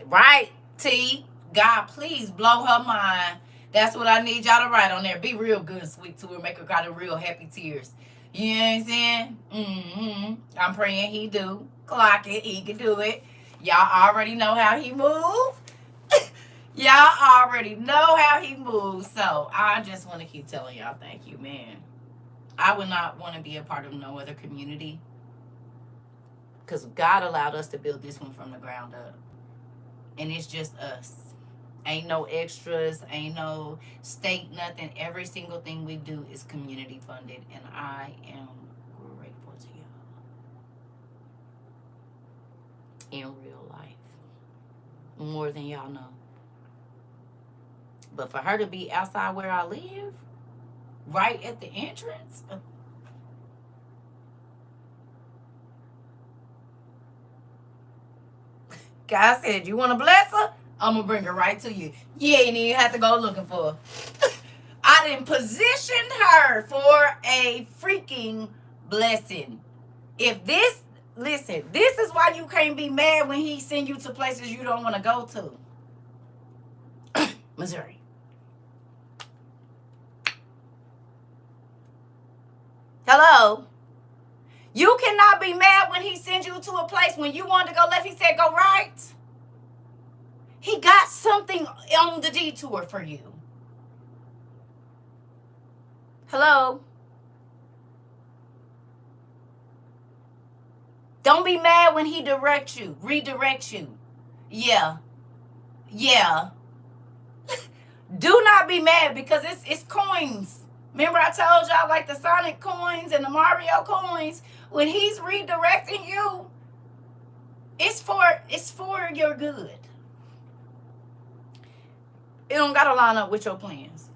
A: Right, T. God, please blow her mind. That's what I need y'all to write on there. Be real good and sweet to her. Make her cry the real happy tears. You know what I'm saying? I'm praying he do. Clock it. He can do it. Y'all already know how he move. Y'all already know how he moves. So I just want to keep telling y'all thank you, man. I would not want to be a part of no other community, because God allowed us to build this one from the ground up. And it's just us. Ain't no extras. Ain't no state, nothing. Every single thing we do is community funded. And I am grateful to y'all. In real life. More than y'all know. But for her to be outside where I live, right at the entrance, God said, you want to bless her? I'm going to bring her right to you. You ain't even have to go looking for her. I done positioned her for a freaking blessing. Listen, this is why you can't be mad when he send you to places you don't want to go to. Missouri. Hello? You cannot be mad when he sends you to a place when you wanted to go left. He said go right. He got something on the detour for you. Hello? Don't be mad when he redirects you. Yeah. Do not be mad, because it's coins. Remember I told y'all, like the Sonic coins and the Mario coins, when he's redirecting you, it's for your good. It don't gotta line up with your plans.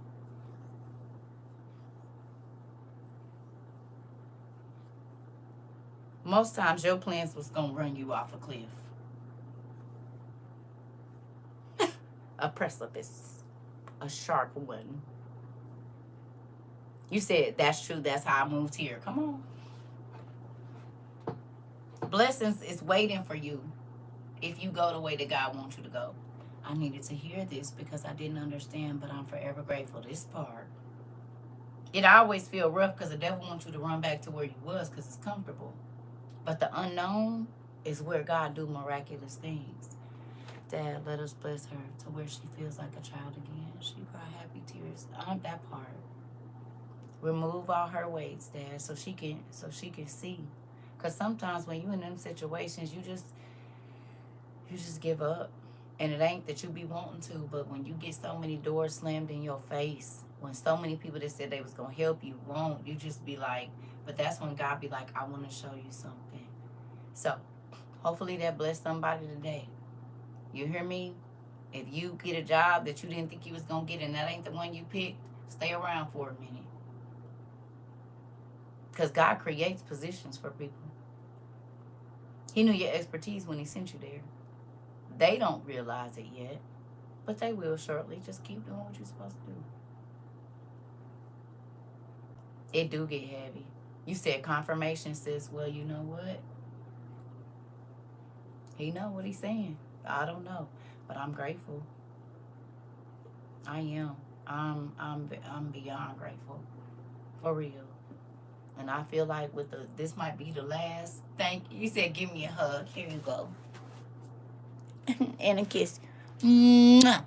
A: Most times your plans was gonna run you off a cliff. A precipice. A sharp one. You said, that's true. That's how I moved here. Come on. Blessings is waiting for you if you go the way that God wants you to go. I needed to hear this because I didn't understand, but I'm forever grateful. This part. It always feel rough because the devil wants you to run back to where you was because it's comfortable. But the unknown is where God do miraculous things. Dad, let us bless her to where she feels like a child again. She cry happy tears. That part. Remove all her weights, Dad, so she can see. Because sometimes when you in them situations, you just give up. And it ain't that you be wanting to, but when you get so many doors slammed in your face, when so many people that said they was going to help you won't, you just be like, but that's when God be like, I want to show you something. So, hopefully that blessed somebody today. You hear me? If you get a job that you didn't think you was going to get and that ain't the one you picked, stay around for a minute. Because God creates positions for people. He knew your expertise when he sent you there. They don't realize it yet, but they will shortly. Just keep doing what you're supposed to do. It do get heavy. You said confirmation, sis. Well, you know what? He know what he's saying. I don't know, but I'm grateful. I am. I'm beyond grateful, for real. And I feel like this might be the last. Thank you. You said give me a hug. Here you go. And a kiss. Mwah.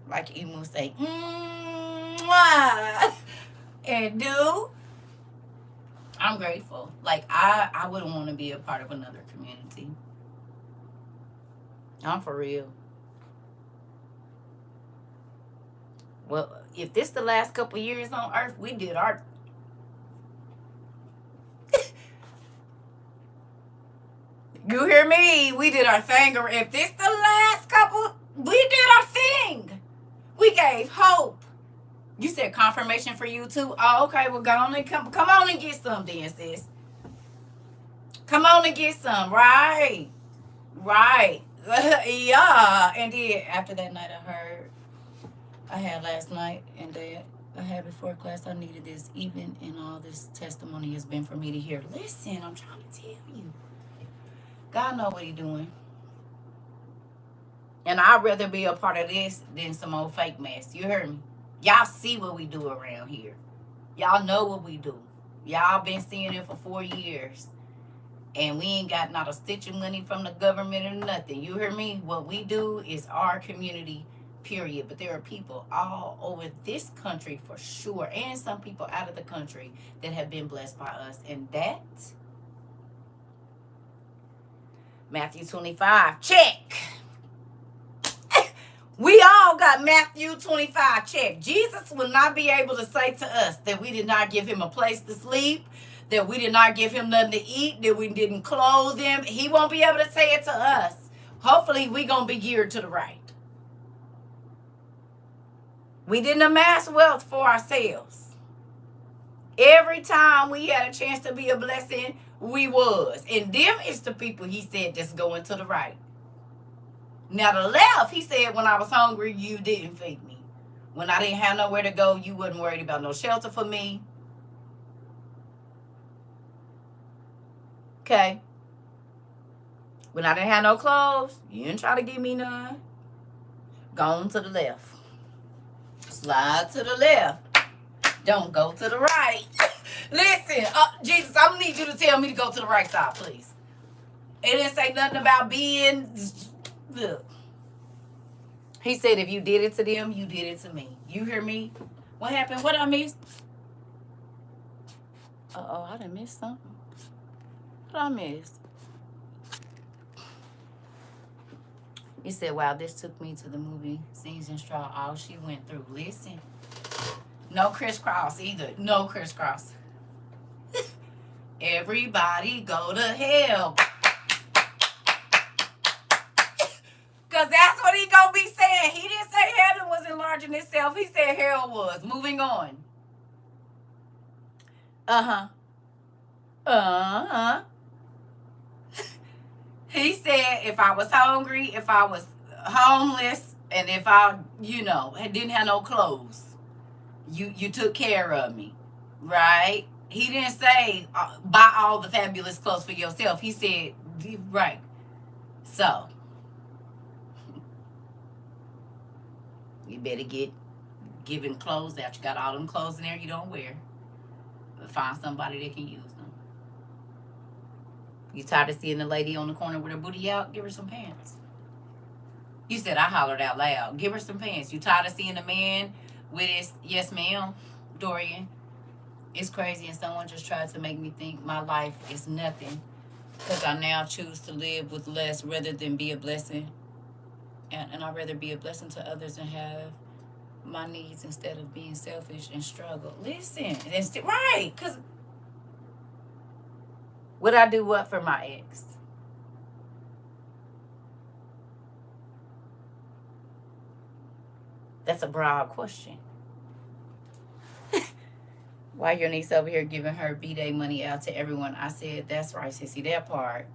A: Like Emu say. Mwah. And dude, I'm grateful. Like I wouldn't want to be a part of another community. I'm for real. Well, if this the last couple years on earth, we did our you hear me? We did our thing. Or if this the last couple, we did our thing. We gave hope. You said confirmation for you too? Oh, okay. Well, go on and come on and get some then, sis. Come on and get some. Right. Yeah. And then after that night I had last night and that I had before class, I needed this even in all this testimony has been for me to hear. Listen, I'm trying to tell you. God know what he doing. And I'd rather be a part of this than some old fake mess. You heard me? Y'all see what we do around here. Y'all know what we do. Y'all been seeing it for 4 years. And we ain't got not a stitch of money from the government or nothing. You hear me? What we do is our community, period. But there are people all over this country for sure. And some people out of the country that have been blessed by us. And that... Matthew 25, check. We all got Matthew 25, check. Jesus will not be able to say to us that we did not give him a place to sleep, that we did not give him nothing to eat, that we didn't clothe him. He won't be able to say it to us. Hopefully, we're going to be geared to the right. We didn't amass wealth for ourselves. Every time we had a chance to be a blessing, we was. And them is the people he said that's going to the right. Now the left, he said, when I was hungry, you didn't feed me. When I didn't have nowhere to go, you wasn't worried about no shelter for me. Okay. When I didn't have no clothes, you didn't try to give me none. Gone to the left. Slide to the left. Don't go to the right. Listen, Jesus, I'm going to need you to tell me to go to the right side, please. It didn't say nothing about being... Look. He said, if you did it to them, you did it to me. You hear me? What happened? What I missed? Uh-oh, I done missed something. What I missed? He said, wow, this took me to the movie Season Straw. All she went through. Listen. No crisscross either. No crisscross. Everybody go to hell. Because that's what he gonna be saying. He didn't say heaven was enlarging itself. He said hell was. Moving on. He said if I was hungry, if I was homeless, And if I, you know, didn't have no clothes, you took care of me, right? He didn't say buy all the fabulous clothes for yourself. He said, right. So you better get giving clothes out. You got all them clothes in there you don't wear. But find somebody that can use them. You tired of seeing the lady on the corner with her booty out? Give her some pants. You said I hollered out loud. Give her some pants. You tired of seeing the man with his yes ma'am, Dorian? It's crazy, and someone just tried to make me think my life is nothing because I now choose to live with less rather than be a blessing. And I'd rather be a blessing to others and have my needs instead of being selfish and struggle. Listen, right, because would I do what for my ex? That's a broad question. Why your niece over here giving her B-Day money out to everyone? I said, that's right, sissy, that part.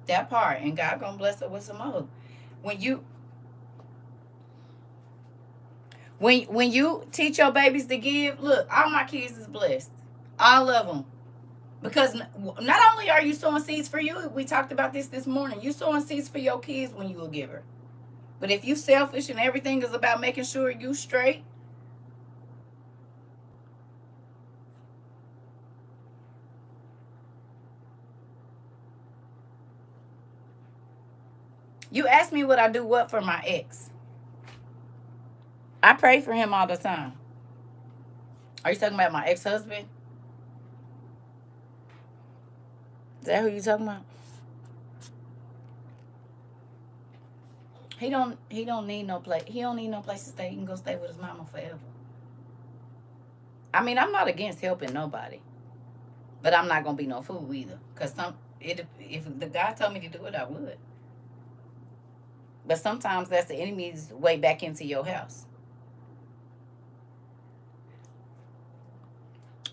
A: That part. And God gonna bless her with some more. When you teach your babies to give, look, all my kids is blessed. All of them. Because not only are you sowing seeds for you, we talked about this morning, you sowing seeds for your kids when you a giver. But if you selfish and everything is about making sure you straight, you ask me what I do what for my ex. I pray for him all the time. Are you talking about my ex-husband? Is that who you talking about? He don't need no place. He don't need no place to stay. He can go stay with his mama forever. I mean, I'm not against helping nobody, but I'm not gonna be no fool either. Cause if the guy told me to do it, I would. But sometimes that's the enemy's way back into your house.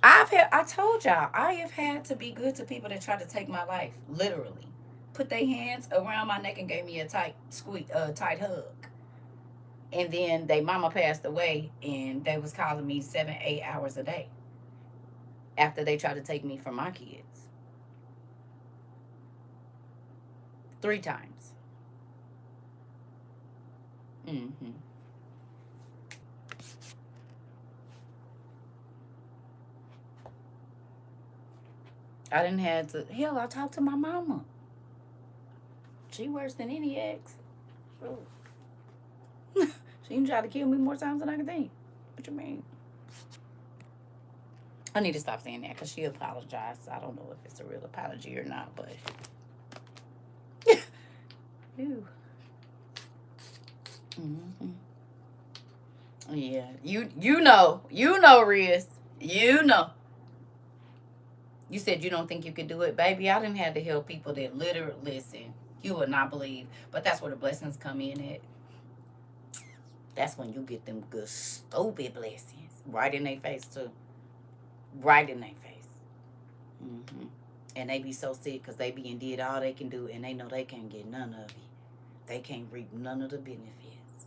A: I told y'all, I have had to be good to people that try to take my life, literally. Put their hands around my neck and gave me a tight hug. And then they mama passed away and they was calling me 7-8 hours a day after they tried to take me from my kids. 3 times. Mm-hmm. I didn't have to. Hell, I talked to my mama. She worse than any ex. Oh. She even tried to kill me more times than I can think. What you mean? I need to stop saying that because she apologized. I don't know if it's a real apology or not, but. Ew. Mm-hmm. Yeah, you know, Riz, you know. You said you don't think you could do it, baby. I didn't have to help people that literally listen. You would not believe, but that's where the blessings come in at. That's when you get them good stupid blessings right in their face too, right in their face. Mm-hmm. And they be so sick because they be and did all they can do, and they know they can't get none of it. They can't reap none of the benefits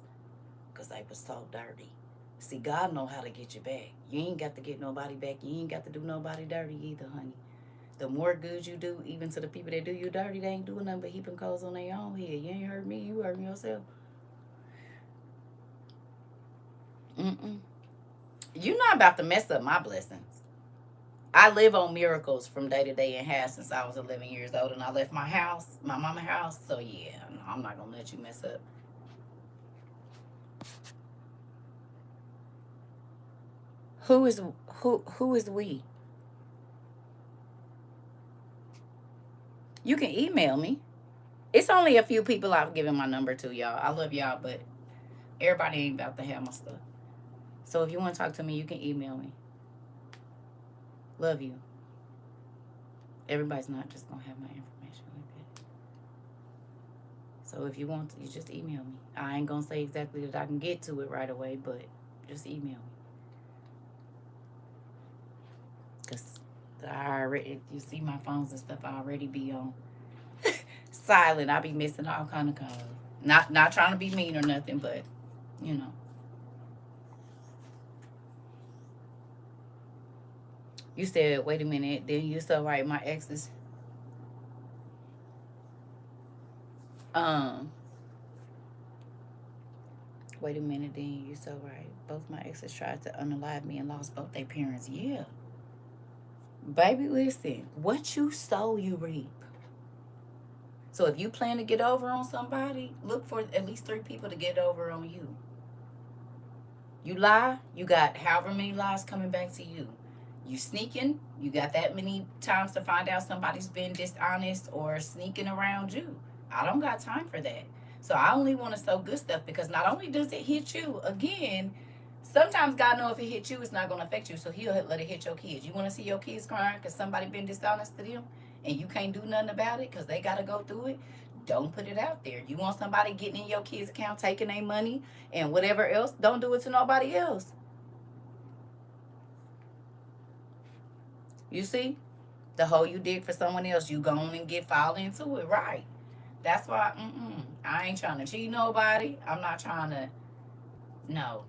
A: because they was so dirty. See, God know how to get you back. You ain't got to get nobody back. You ain't got to do nobody dirty either, honey. The more good you do, even to the people that do you dirty, they ain't doing nothing but heaping coals on their own head. You ain't hurt me, you hurting yourself. Mm-mm. You're not about to mess up my blessings. I live on miracles from day to day and have since I was 11 years old, and I left my house, my mama's house. So yeah, no, I'm not gonna let you mess up. Who is we? You can email me. It's only a few people I've given my number to, y'all. I love y'all, but everybody ain't about to have my stuff. So if you want to talk to me, you can email me. Love you. Everybody's not just gonna have my information like that. So if you want to, you just email me. I ain't gonna say exactly that I can get to it right away, but just email me. Cause you see my phones and stuff, I already be on silent. I be missing all kind of calls. Not trying to be mean or nothing, but you know. You said, wait a minute, then you so right, my exes. Um, Wait a minute, then you so right. Both my exes tried to unalive me and lost both their parents. Yeah. Baby, listen, what you sow, you reap. So if you plan to get over on somebody, look for at least 3 people to get over on you. You lie, you got however many lies coming back to you. You sneaking, you got that many times to find out somebody's been dishonest or sneaking around you. I don't got time for that. So I only want to sow good stuff, because not only does it hit you, again, sometimes God knows if it hit you, it's not going to affect you. So he'll let it hit your kids. You want to see your kids crying because somebody been dishonest to them and you can't do nothing about it because they got to go through it? Don't put it out there. You want somebody getting in your kids' account, taking their money and whatever else, don't do it to nobody else. You see? The hole you dig for someone else, you go on and fall into it, right? That's why I ain't trying to cheat nobody. I'm not trying to, no.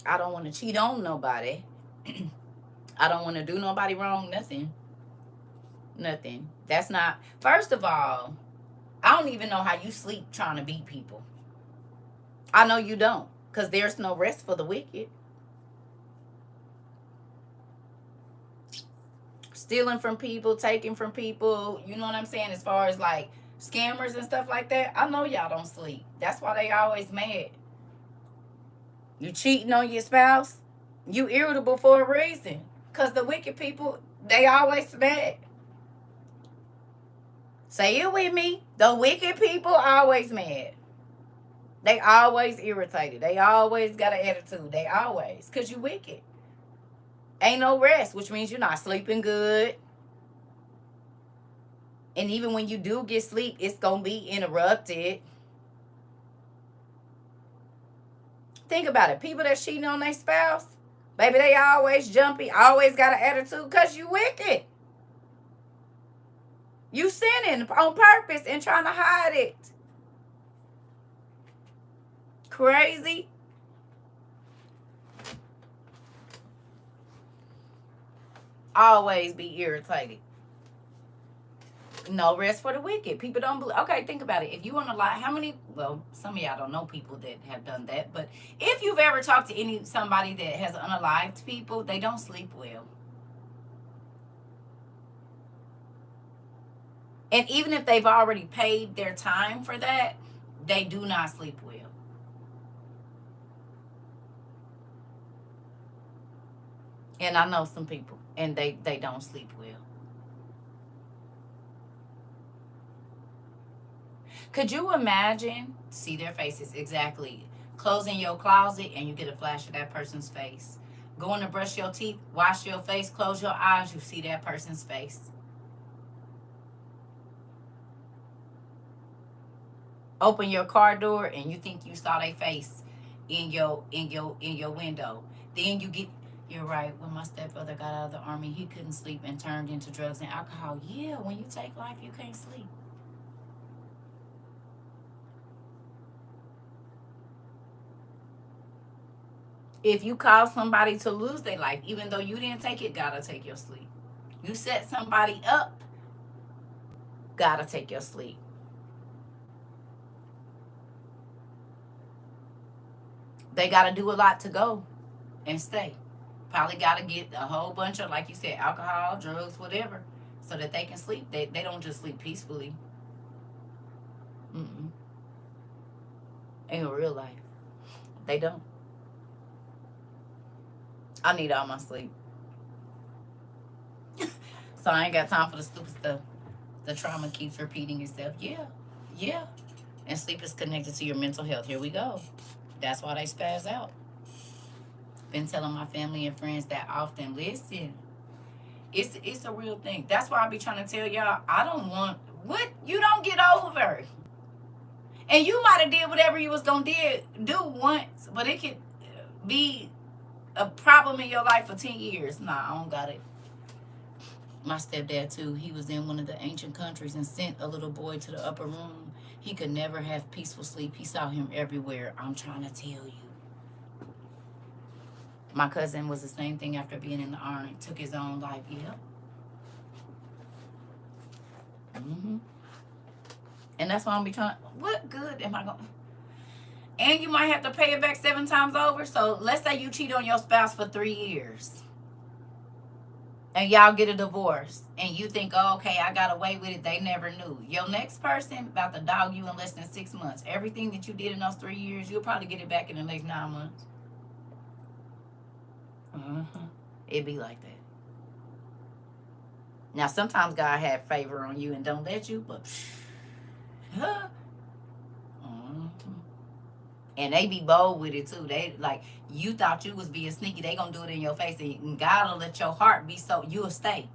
A: I don't want to cheat on nobody. I don't want to do nobody wrong, nothing. Nothing. That's not, first of all, I don't even know how you sleep trying to beat people. I know you don't, because there's no rest for the wicked. Stealing from people, taking from people, you know what I'm saying, as far as like scammers and stuff like that, I know y'all don't sleep. That's why they always mad. You cheating on your spouse, you irritable for a reason, because the wicked people, they always mad. Say it with me. The wicked people always mad. They always irritated. They always got an attitude. They always, because you wicked. Ain't no rest, which means you're not sleeping good. And even when you do get sleep, it's going to be interrupted. Think about it. People that cheating on their spouse, baby, they always jumpy, always got an attitude because you wicked. You sinning on purpose and trying to hide it. Crazy. Always be irritated. No rest for the wicked. People don't believe. Okay, think about it. If you want to lie, how many, well, some of y'all don't know people that have done that, but if you've ever talked to somebody that has unalived people, they don't sleep well. And even if they've already paid their time for that, they do not sleep well. And I know some people, and they don't sleep well. Could you imagine, see their faces, exactly, closing your closet and you get a flash of that person's face. Going to brush your teeth, wash your face, close your eyes, you see that person's face. Open your car door and you think you saw their face in your window. Then you're right, when my stepbrother got out of the army, he couldn't sleep and turned into drugs and alcohol. Yeah, when you take life, you can't sleep. If you cause somebody to lose their life, even though you didn't take it, gotta take your sleep. You set somebody up, gotta take your sleep. They gotta do a lot to go and stay. Probably gotta get a whole bunch of, like you said, alcohol, drugs, whatever, so that they can sleep. They don't just sleep peacefully. In real life, they don't. I need all my sleep. So I ain't got time for the stupid stuff. The trauma keeps repeating itself. Yeah. And sleep is connected to your mental health. Here we go. That's why they spaz out. Been telling my family and friends that often. Listen, it's a real thing. That's why I be trying to tell y'all, I don't want what you don't get over. And you might have did whatever you was gonna do once, but it could be a problem in your life for 10 years. Nah, I don't got it. My stepdad too, he was in one of the ancient countries and sent a little boy to the upper room. He could never have peaceful sleep. He saw him everywhere. I'm trying to tell you. My cousin was the same thing after being in the army. Took his own life. Yep. And that's why I'm be trying. What good am I going? And you might have to pay it back 7 times over. So let's say you cheat on your spouse for 3 years. And y'all get a divorce. And you think, oh, okay, I got away with it. They never knew. Your next person about to dog you in less than 6 months. Everything that you did in those 3 years, you'll probably get it back in the next 9 months. It'd be like that. Now, sometimes God have favor on you and don't let you, but and they be bold with it too. They like, you thought you was being sneaky. They gonna do it in your face, and God will let your heart be so you'll stay.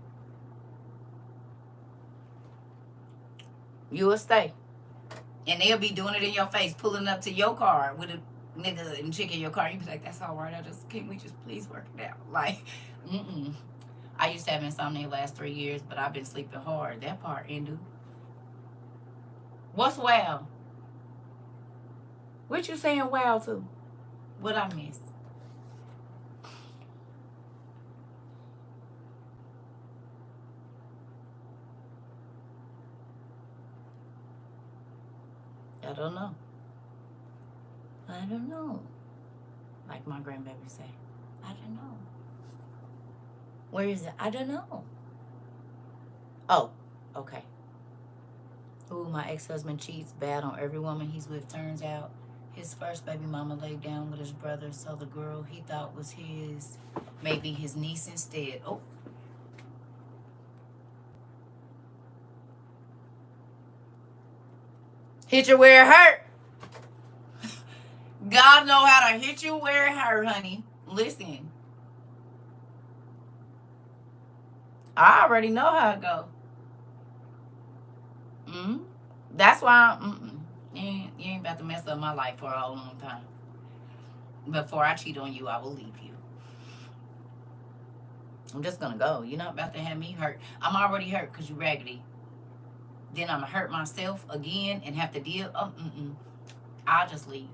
A: You'll stay, and they'll be doing it in your face, pulling up to your car with a nigga and chick in your car. You be like, that's all right. Can we just please work it out? Like, I used to have insomnia the last 3 years, but I've been sleeping hard. That part, Indu. What's wow? What you saying wow to? What I miss? I don't know. I don't know. Like my grandbaby say, I don't know. Where is it? I don't know. Oh, okay. Ooh, my ex-husband cheats bad on every woman he's with. Turns out his first baby mama laid down with his brother, so the girl he thought was his, maybe his niece instead. Oh. Hit you where it hurt. God know how to hit you where it hurt, honey. Listen. I already know how it go. That's why you ain't about to mess up my life for a whole long time. Before I cheat on you, I will leave you. I'm just gonna go. You're not about to have me hurt. I'm already hurt because you raggedy. Then I'm gonna hurt myself again and have to deal. I'll just leave.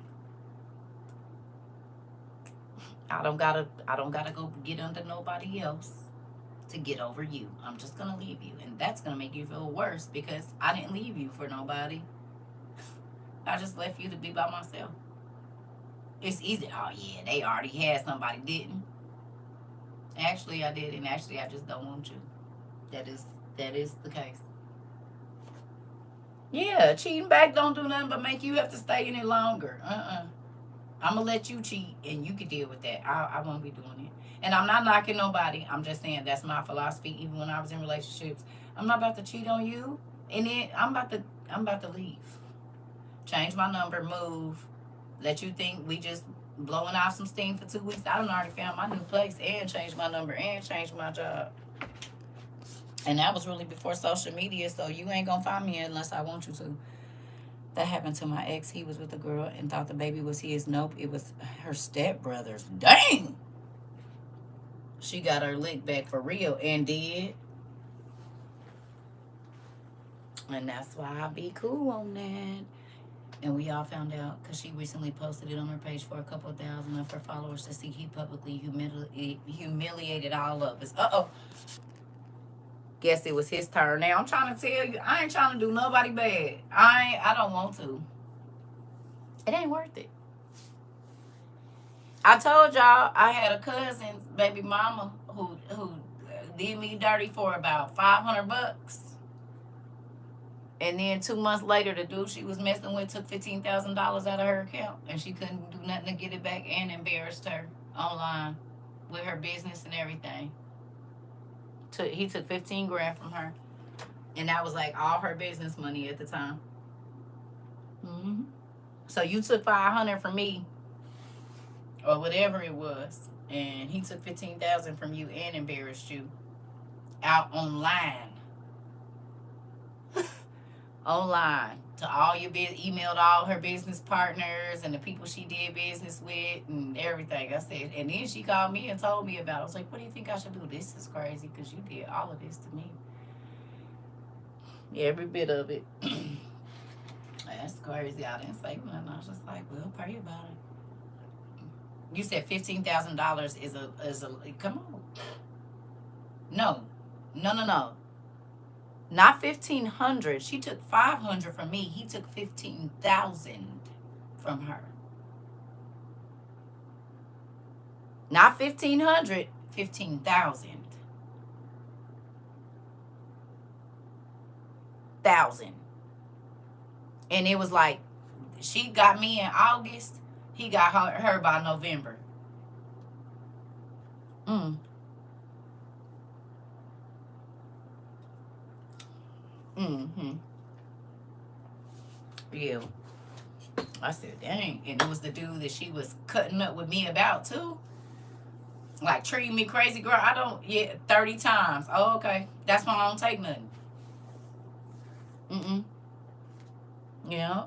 A: I don't gotta go get under nobody else to get over you. I'm just gonna leave you, and that's gonna make you feel worse because I didn't leave you for nobody. I just left you to be by myself. It's easy. Oh yeah, they already had somebody, didn't? Actually, I did, and actually, I just don't want you. That is the case. Yeah, cheating back don't do nothing but make you have to stay in it longer. I'm gonna let you cheat, and you can deal with that. I won't be doing it. And I'm not knocking nobody. I'm just saying that's my philosophy. Even when I was in relationships, I'm not about to cheat on you, and then I'm about to leave. Change my number, move. Let you think we just blowing off some steam for 2 weeks. I done already found my new place and changed my number and changed my job. And that was really before social media, so you ain't gonna find me unless I want you to. That happened to my ex. He was with a girl and thought the baby was his. Nope, it was her stepbrother's. Dang! She got her lick back for real and did. And that's why I be cool on that. And we all found out because she recently posted it on her page for a couple of thousand of her followers to see he publicly humiliated all of us. Guess it was his turn. Now I'm trying to tell you, I ain't trying to do nobody bad. I don't want to. It ain't worth it. I told y'all I had a cousin's baby mama who did me dirty for about $500. And then 2 months later, the dude she was messing with took $15,000 out of her account, and she couldn't do nothing to get it back, and embarrassed her online with her business and everything. He took 15 grand from her, and that was like all her business money at the time. So you took 500 from me, or whatever it was, and he took 15,000 from you and embarrassed you out online. online to all your emailed all her business partners and the people she did business with and everything. I said, and then she called me and told me about it. I was like, what do you think I should do? This is crazy because you did all of this to me. Every bit of it. That's crazy. I didn't say nothing. I was just like, well, pray about it. You said $15,000 is a come on. No. Not 1,500. She took 500 from me. He took 15,000 from her. Not 1,500, 15,000. 1,000. And it was like, she got me in August. He got her by November. Yeah. I said, dang. And it was the dude that she was cutting up with me about, too. Like, treating me crazy, girl. I don't, 30 times. Oh, okay. That's why I don't take nothing. Yeah.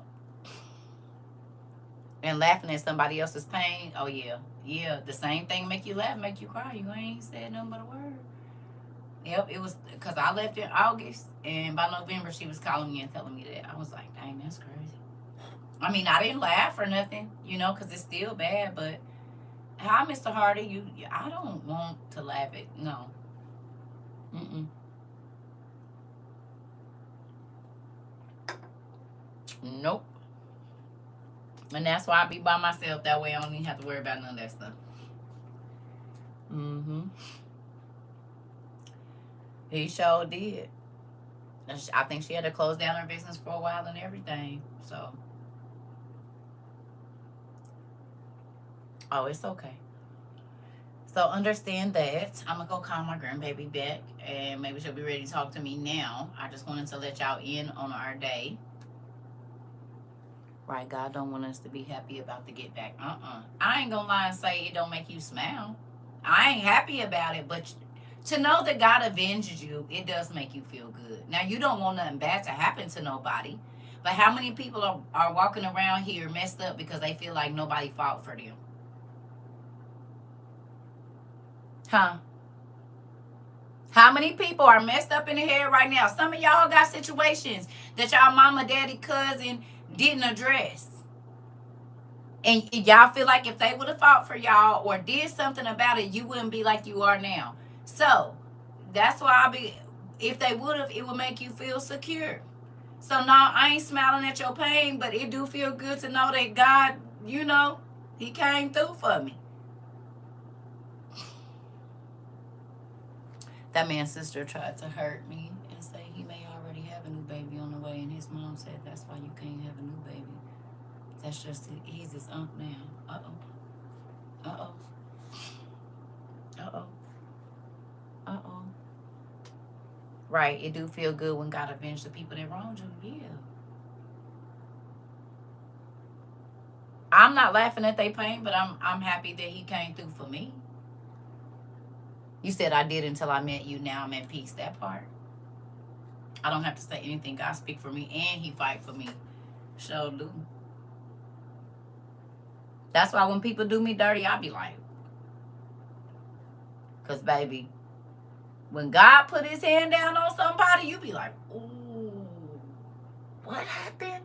A: And laughing at somebody else's pain. Oh, yeah. Yeah. The same thing make you laugh, make you cry. You ain't said nothing but a word. Yep, it was because I left in August, and by November she was calling me and telling me that. I was like, dang, that's crazy. I mean, I didn't laugh or nothing, because it's still bad, but hi, Mr. Hardy, I don't want to laugh at, no. Nope. And that's why I be by myself. That way I don't even have to worry about none of that stuff. He sure did. I think she had to close down her business for a while and everything. So. Oh, it's okay. So understand that. I'm going to go call my grandbaby back. And maybe she'll be ready to talk to me now. I just wanted to let y'all in on our day. Right, God don't want us to be happy about the get back. I ain't going to lie and say it don't make you smile. I ain't happy about it, but to know that God avenged you, it does make you feel good. Now, you don't want nothing bad to happen to nobody, but how many people are walking around here messed up because they feel like nobody fought for them? Huh? How many people are messed up in the head right now? Some of y'all got situations that y'all mama, daddy, cousin didn't address. And y'all feel like if they would have fought for y'all or did something about it, you wouldn't be like you are now. So that's why if they would have, it would make you feel secure. So now I ain't smiling at your pain, but it do feel good to know that God, he came through for me. That man's sister tried to hurt me and say he may already have a new baby on the way, and his mom said that's why you can't have a new baby. That's just, he's his aunt now. Right, it do feel good when God avenged the people that wronged you. Yeah. I'm not laughing at their pain, but I'm happy that he came through for me. You said I did until I met you. Now I'm at peace. That part. I don't have to say anything. God speak for me and he fight for me. Sure do. That's why when people do me dirty, I be like, because baby, when God put his hand down on somebody, you be like, ooh, what happened?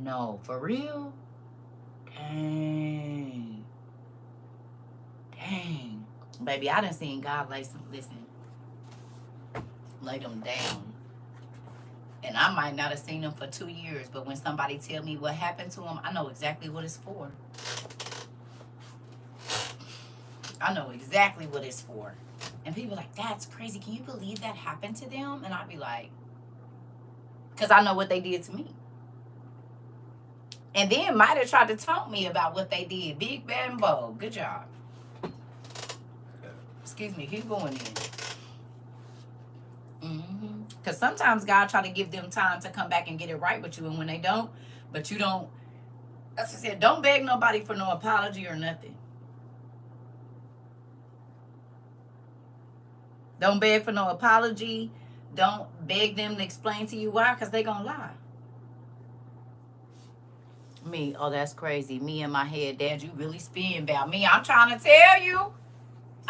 A: No, for real? Dang. Baby, I done seen God lay them down. And I might not have seen them for 2 years, but when somebody tell me what happened to them, I know exactly what it's for. I know exactly what it's for. And people are like, that's crazy. Can you believe that happened to them? And I'd be like, because I know what they did to me. And then might have tried to taunt me about what they did. Big, bad, and bold. Good job. Excuse me. Keep going in. Because sometimes God try to give them time to come back and get it right with you. And when they don't, but you don't, as I said, don't beg nobody for no apology or nothing. Don't beg for no apology. Don't beg them to explain to you why, because they gonna lie. Me, oh, that's crazy. Me in my head, Dad, you really speaking about me. I'm trying to tell you.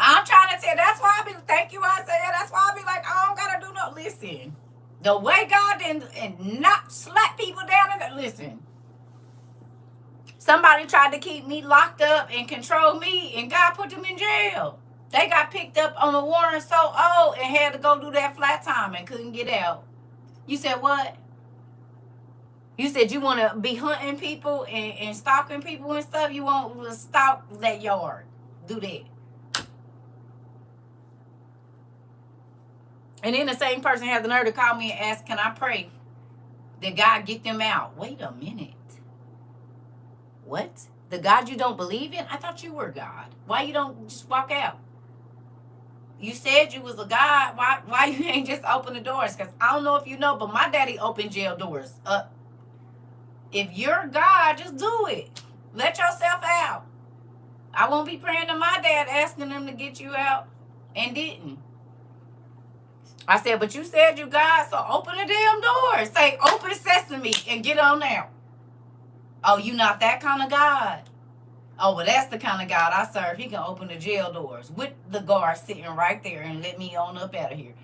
A: I'm trying to tell. That's why I be, thank you, Isaiah. That's why I be like, I don't gotta do no. Listen, the way God didn't and not slap people down in it. Listen, somebody tried to keep me locked up and control me, and God put them in jail. They got picked up on a warrant so old and had to go do that flat time and couldn't get out. You said what? You said you want to be hunting people and stalking people and stuff. You want to stalk that yard. Do that. And then the same person had the nerve to call me and ask, can I pray that God get them out? Wait a minute. What? The God you don't believe in? I thought you were God. Why you don't just walk out? You said you was a God. Why you ain't just open the doors? Because I don't know if you know, but my daddy opened jail doors. If you're God, just do it. Let yourself out. I won't be praying to my dad asking him to get you out and didn't. I said, but you said you God, so open the damn door. Say, open sesame and get on out. Oh, you not that kind of God? Oh, well, that's the kind of God I serve. He can open the jail doors with the guard sitting right there and let me on up out of here.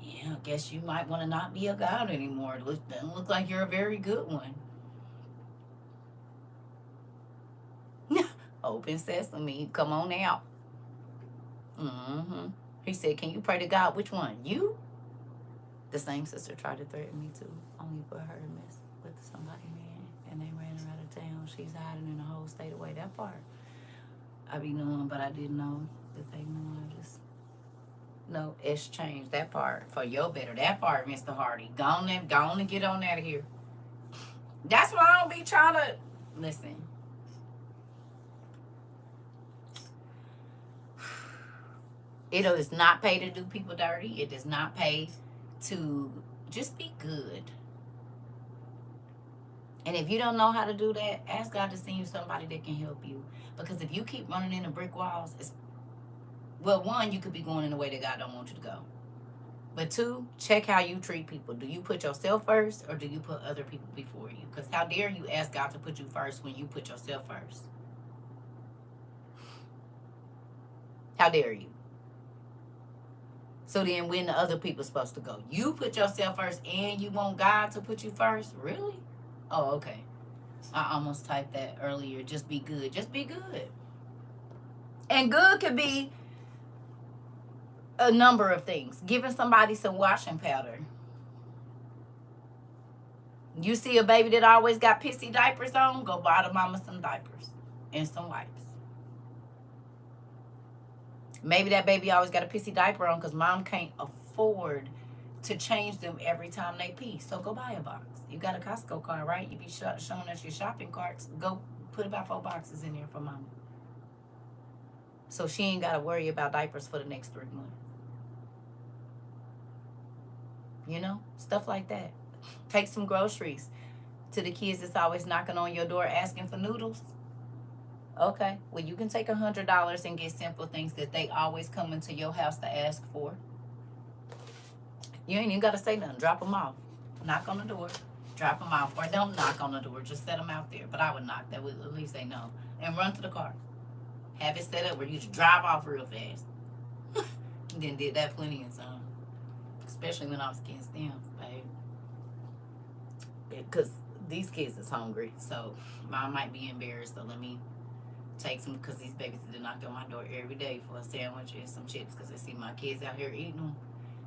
A: Yeah, I guess you might want to not be a God anymore. It doesn't look like you're a very good one. Open sesame, come on out. He said, can you pray to God? Which one? You? The same sister tried to threaten me too. Only for her to mess with somebody, man. And they ran her out of town. She's hiding in a whole state away. That part I be knowing, but I didn't know that they knew. I just no, it's changed that part for your better. That part, Mr. Hardy. Go on and get on out of here. That's why I don't be trying to listen. It does not pay to do people dirty. It does not pay to just be good. And if you don't know how to do that, ask God to send you somebody that can help you. Because if you keep running into brick walls, well, one, you could be going in a way that God don't want you to go. But two, check how you treat people. Do you put yourself first or do you put other people before you? Because how dare you ask God to put you first when you put yourself first? How dare you? So then when the other people supposed to go? You put yourself first and you want God to put you first? Really? Oh, okay. I almost typed that earlier. Just be good. Just be good. And good could be a number of things. Giving somebody some washing powder. You see a baby that always got pissy diapers on? Go buy the mama some diapers and some wipes. Maybe that baby always got a pissy diaper on because mom can't afford to change them every time they pee. So go buy a box. You got a Costco card, right? You be showing us your shopping carts. Go put about 4 boxes in there for mama. So she ain't got to worry about diapers for the next 3 months. You know, stuff like that. Take some groceries to the kids that's always knocking on your door asking for noodles. Okay, well, you can take $100 and get simple things that they always come into your house to ask for. You ain't even got to say nothing. Drop them off. Knock on the door. Drop them off. Or don't knock on the door. Just set them out there. But I would knock. That would at least they know. And run to the car. Have it set up where you just drive off real fast. Then did that plenty of time. Especially when I was getting stamps, babe. Because these kids is hungry. So mom might be embarrassed. So let me take some, because these babies did knock on my door every day for a sandwich and some chips because they see my kids out here eating them.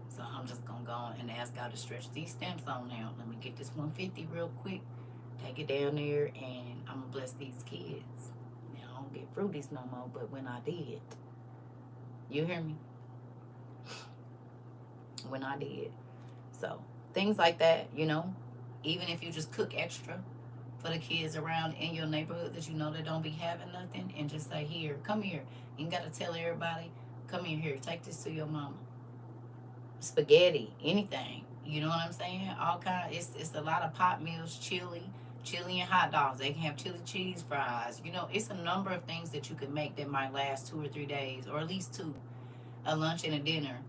A: So I'm just going to go on and ask God to stretch these stamps on out. Let me get this 150 real quick, take it down there, and I'm going to bless these kids. Now, I don't get fruities no more, but when I did, you hear me? When I did. So things like that, you know, even if you just cook extra for the kids around in your neighborhood that you know that don't be having nothing, and just say, here, come here. You ain't got to tell everybody, come here, take this to your mama. Spaghetti, anything. You know what I'm saying? All kind. It's a lot of pot meals, chili and hot dogs. They can have chili cheese fries. You know, it's a number of things that you can make that might last 2 or 3 days, or at least 2. A lunch and a dinner.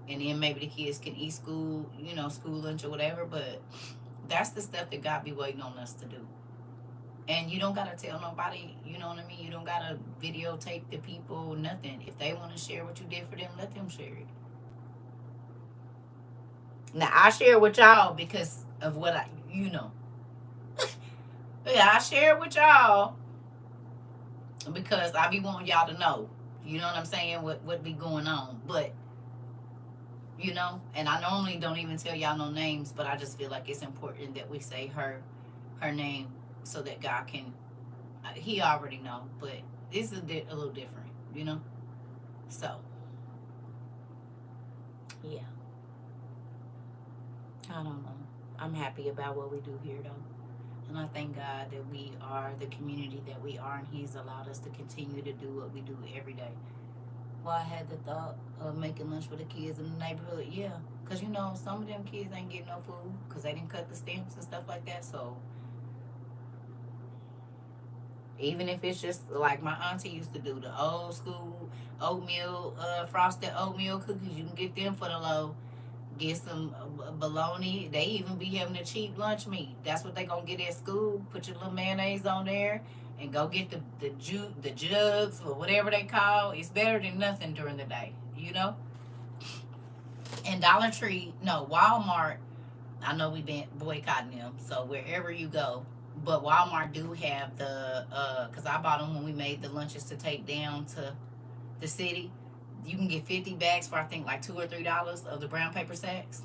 A: And then maybe the kids can eat school, school lunch or whatever. But that's the stuff that God be waiting on us to do. And you don't gotta tell nobody, you know what I mean? You don't gotta videotape the people, nothing. If they want to share what you did for them, let them share it. Now I share with y'all because of what yeah, I share it with y'all because I be wanting y'all to know. You know what I'm saying? What be going on. But and I normally don't even tell y'all no names, but I just feel like it's important that we say her name so that God can he already know, but this is a little different, So, yeah. I don't know. I'm happy about what we do here though. And I thank God that we are the community that we are, and He's allowed us to continue to do what we do every day. Well, I had the thought of making lunch for the kids in the neighborhood, yeah. Because, some of them kids ain't getting no food because they didn't cut the stamps and stuff like that. So, even if it's just like my auntie used to do, the old school oatmeal, frosted oatmeal cookies, you can get them for the low. Get some bologna. They even be having a cheap lunch meat. That's what they gonna get at school. Put your little mayonnaise on there and go get the jugs or whatever they call. It's better than nothing during the day, And Dollar Tree, no, Walmart. I know we've been boycotting them. So wherever you go, but Walmart do have the because I bought them when we made the lunches to take down to the city. You can get 50 bags for I think like $2 or $3 of the brown paper sacks.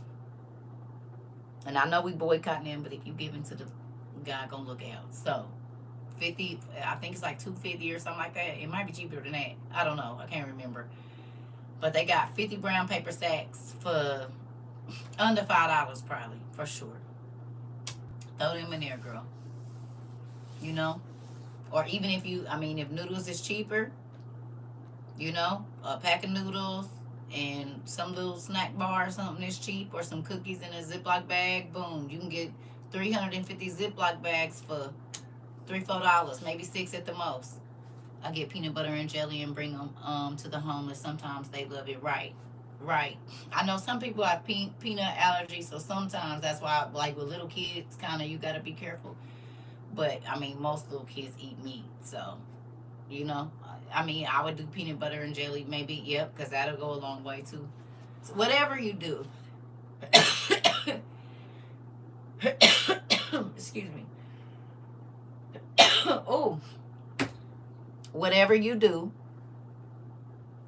A: And I know we boycotting them, but if you give in to the guy, gonna look out. So 50, I think it's like 250 or something like that. It might be cheaper than that. I don't know. I can't remember. But they got 50 brown paper sacks for under $5 probably for sure. Throw them in there, girl. Or even if if noodles is cheaper, a pack of noodles and some little snack bar or something that's cheap, or some cookies in a Ziploc bag. Boom, you can get 350 Ziploc bags for $3-4, maybe six at the most. I get peanut butter and jelly and bring them to the homeless. Sometimes they love it. Right. I know some people have peanut allergies, so sometimes that's why, like with little kids, kind of you gotta be careful. But most little kids eat meat, so I would do peanut butter and jelly, maybe. Yep, because that'll go a long way too. So whatever you do, excuse me. Oh, whatever you do,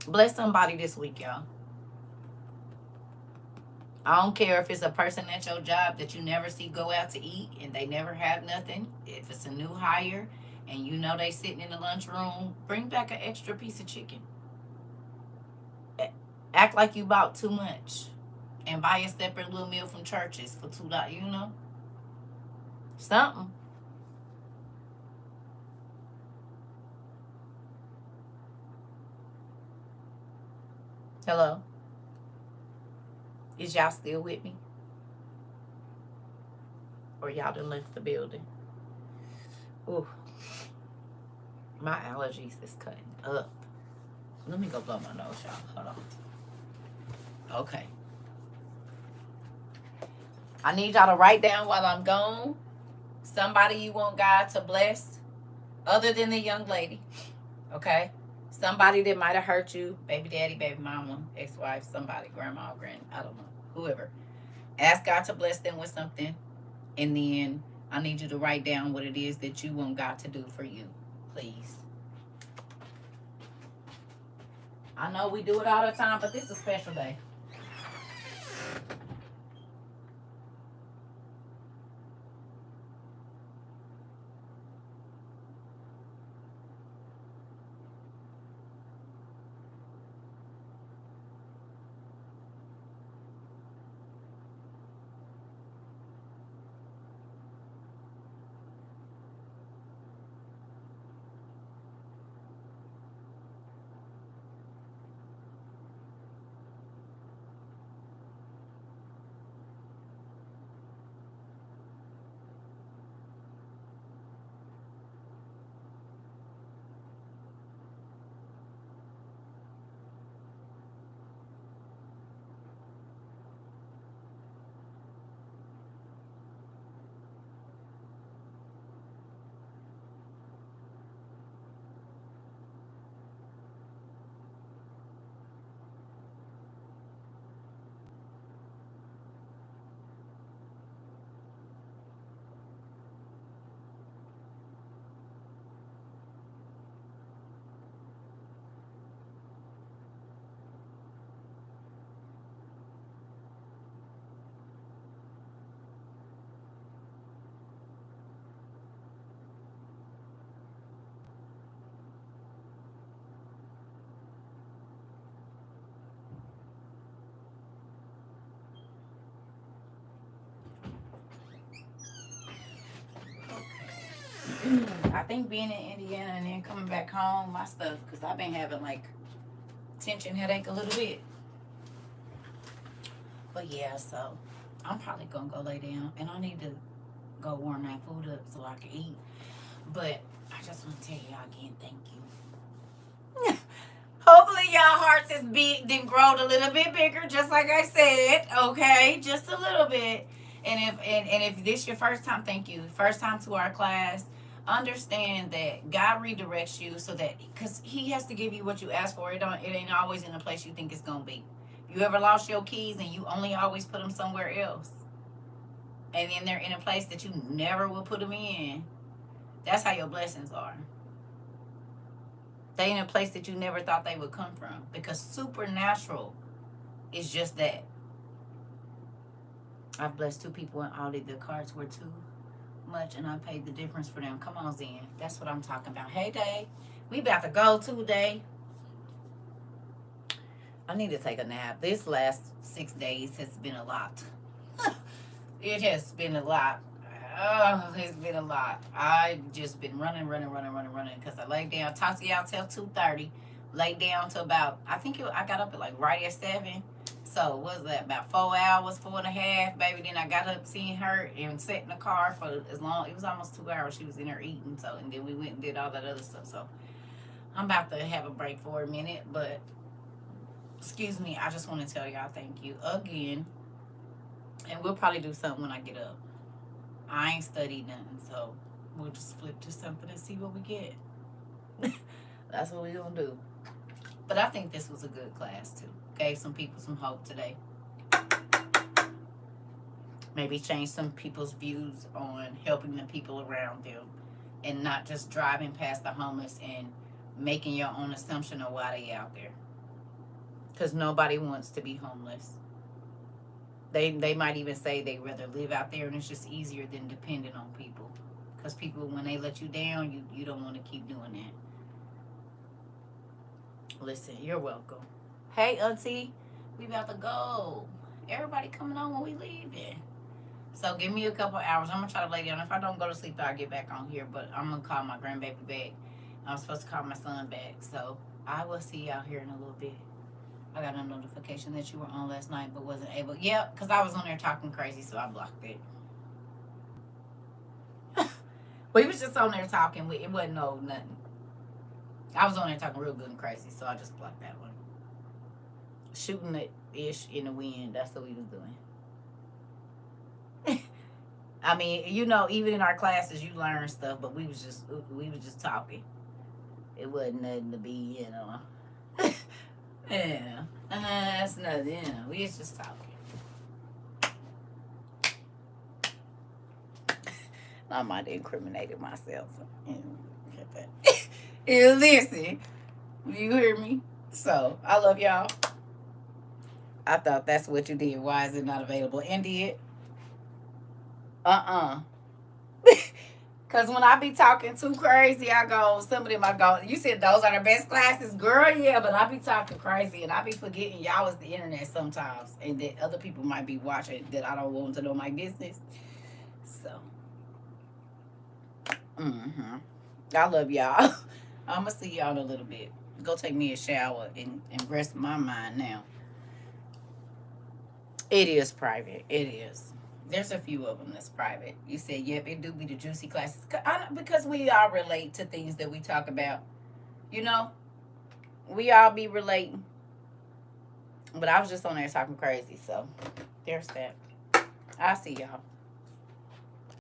A: bless somebody this week, y'all. I don't care if it's a person at your job that you never see go out to eat and they never have nothing. If it's a new hire and they sitting in the lunchroom, bring back an extra piece of chicken. Act like you bought too much and buy a separate little meal from churches for $2, something. Hello? Is y'all still with me? Or y'all done left the building? Ooh. My allergies is cutting up. Let me go blow my nose, y'all. Hold on. Okay. I need y'all to write down while I'm gone somebody you want God to bless other than the young lady. Okay? Somebody that might have hurt you. Baby daddy, baby mama, ex-wife, somebody, grandma, I don't know. Whoever. Ask God to bless them with something. And then I need you to write down what it is that you want God to do for you. Please. I know we do it all the time, but this is a special day. I think being in Indiana and then coming back home, my stuff, because I've been having like tension headache a little bit. But yeah, so I'm probably gonna go lay down, and I need to go warm that food up so I can eat. But I just want to tell y'all again, thank you. Hopefully y'all hearts is big, then growed a little bit bigger, just like I said. Okay, just a little bit. And if this your first time, thank you. First time to our class. Understand that God redirects you so that, because He has to give you what you ask for. It ain't always in the place you think it's gonna be. You ever lost your keys and you only always put them somewhere else, and then they're in a place that you never will put them in? That's how your blessings are. They in a place that you never thought they would come from, because supernatural is just that. I've blessed 2 people and all the cards were too much and I paid the difference for them. Come on, Zen. That's what I'm talking about. Hey, Day. We about to go today. I need to take a nap. This last 6 days has been a lot. It has been a lot. Oh, it's been a lot. I've just been running because I laid down, talked to y'all till 2:30. Laid down to about, I got up at like right at 7. So what was that, about 4 hours, 4.5, baby. Then I got up seeing her and sat in the car for as long, it was almost 2 hours. She was in there eating. So, and then we went and did all that other stuff. So I'm about to have a break for a minute, but excuse me, I just want to tell y'all thank you again. And we'll probably do something when I get up. I ain't studied nothing, so we'll just flip to something and see what we get. That's what we gonna do. But I think this was a good class too. Gave some people some hope today. Maybe change some people's views on helping the people around them, and not just driving past the homeless and making your own assumption of why they out there. Because nobody wants to be homeless. They might even say they rather live out there, and it's just easier than depending on people. Because people, when they let you down, you don't want to keep doing that. Listen, you're welcome. Hey, Auntie, we about to go. Everybody coming on when we leaving. So give me a couple hours. I'm going to try to lay down. If I don't go to sleep, I'll get back on here. But I'm going to call my grandbaby back. I'm supposed to call my son back. So I will see y'all here in a little bit. I got a notification that you were on last night but wasn't able. Yep, because I was on there talking crazy, so I blocked it. We was just on there talking. It wasn't nothing. I was on there talking real good and crazy, so I just blocked that one. Shooting it ish in the wind. That's what we was doing. I mean, even in our classes, you learn stuff, but we was just talking. It wasn't nothing to be, Yeah, that's nothing. We was just talking. I might have incriminated myself. Listen, you hear me? So I love y'all. I thought that's what you did. Why is it not available? And did? Because when I be talking too crazy, I go, some of them I go, you said those are the best classes, girl, yeah, but I be talking crazy, and I be forgetting y'all is the internet sometimes, and that other people might be watching that I don't want to know my business. So, I love y'all. I'm going to see y'all in a little bit. Go take me a shower and rest my mind now. It is private. It is. There's a few of them that's private. You said, yep, it do be the juicy classes. Because we all relate to things that we talk about. We all be relating. But I was just on there talking crazy. So, there's that. I'll see y'all.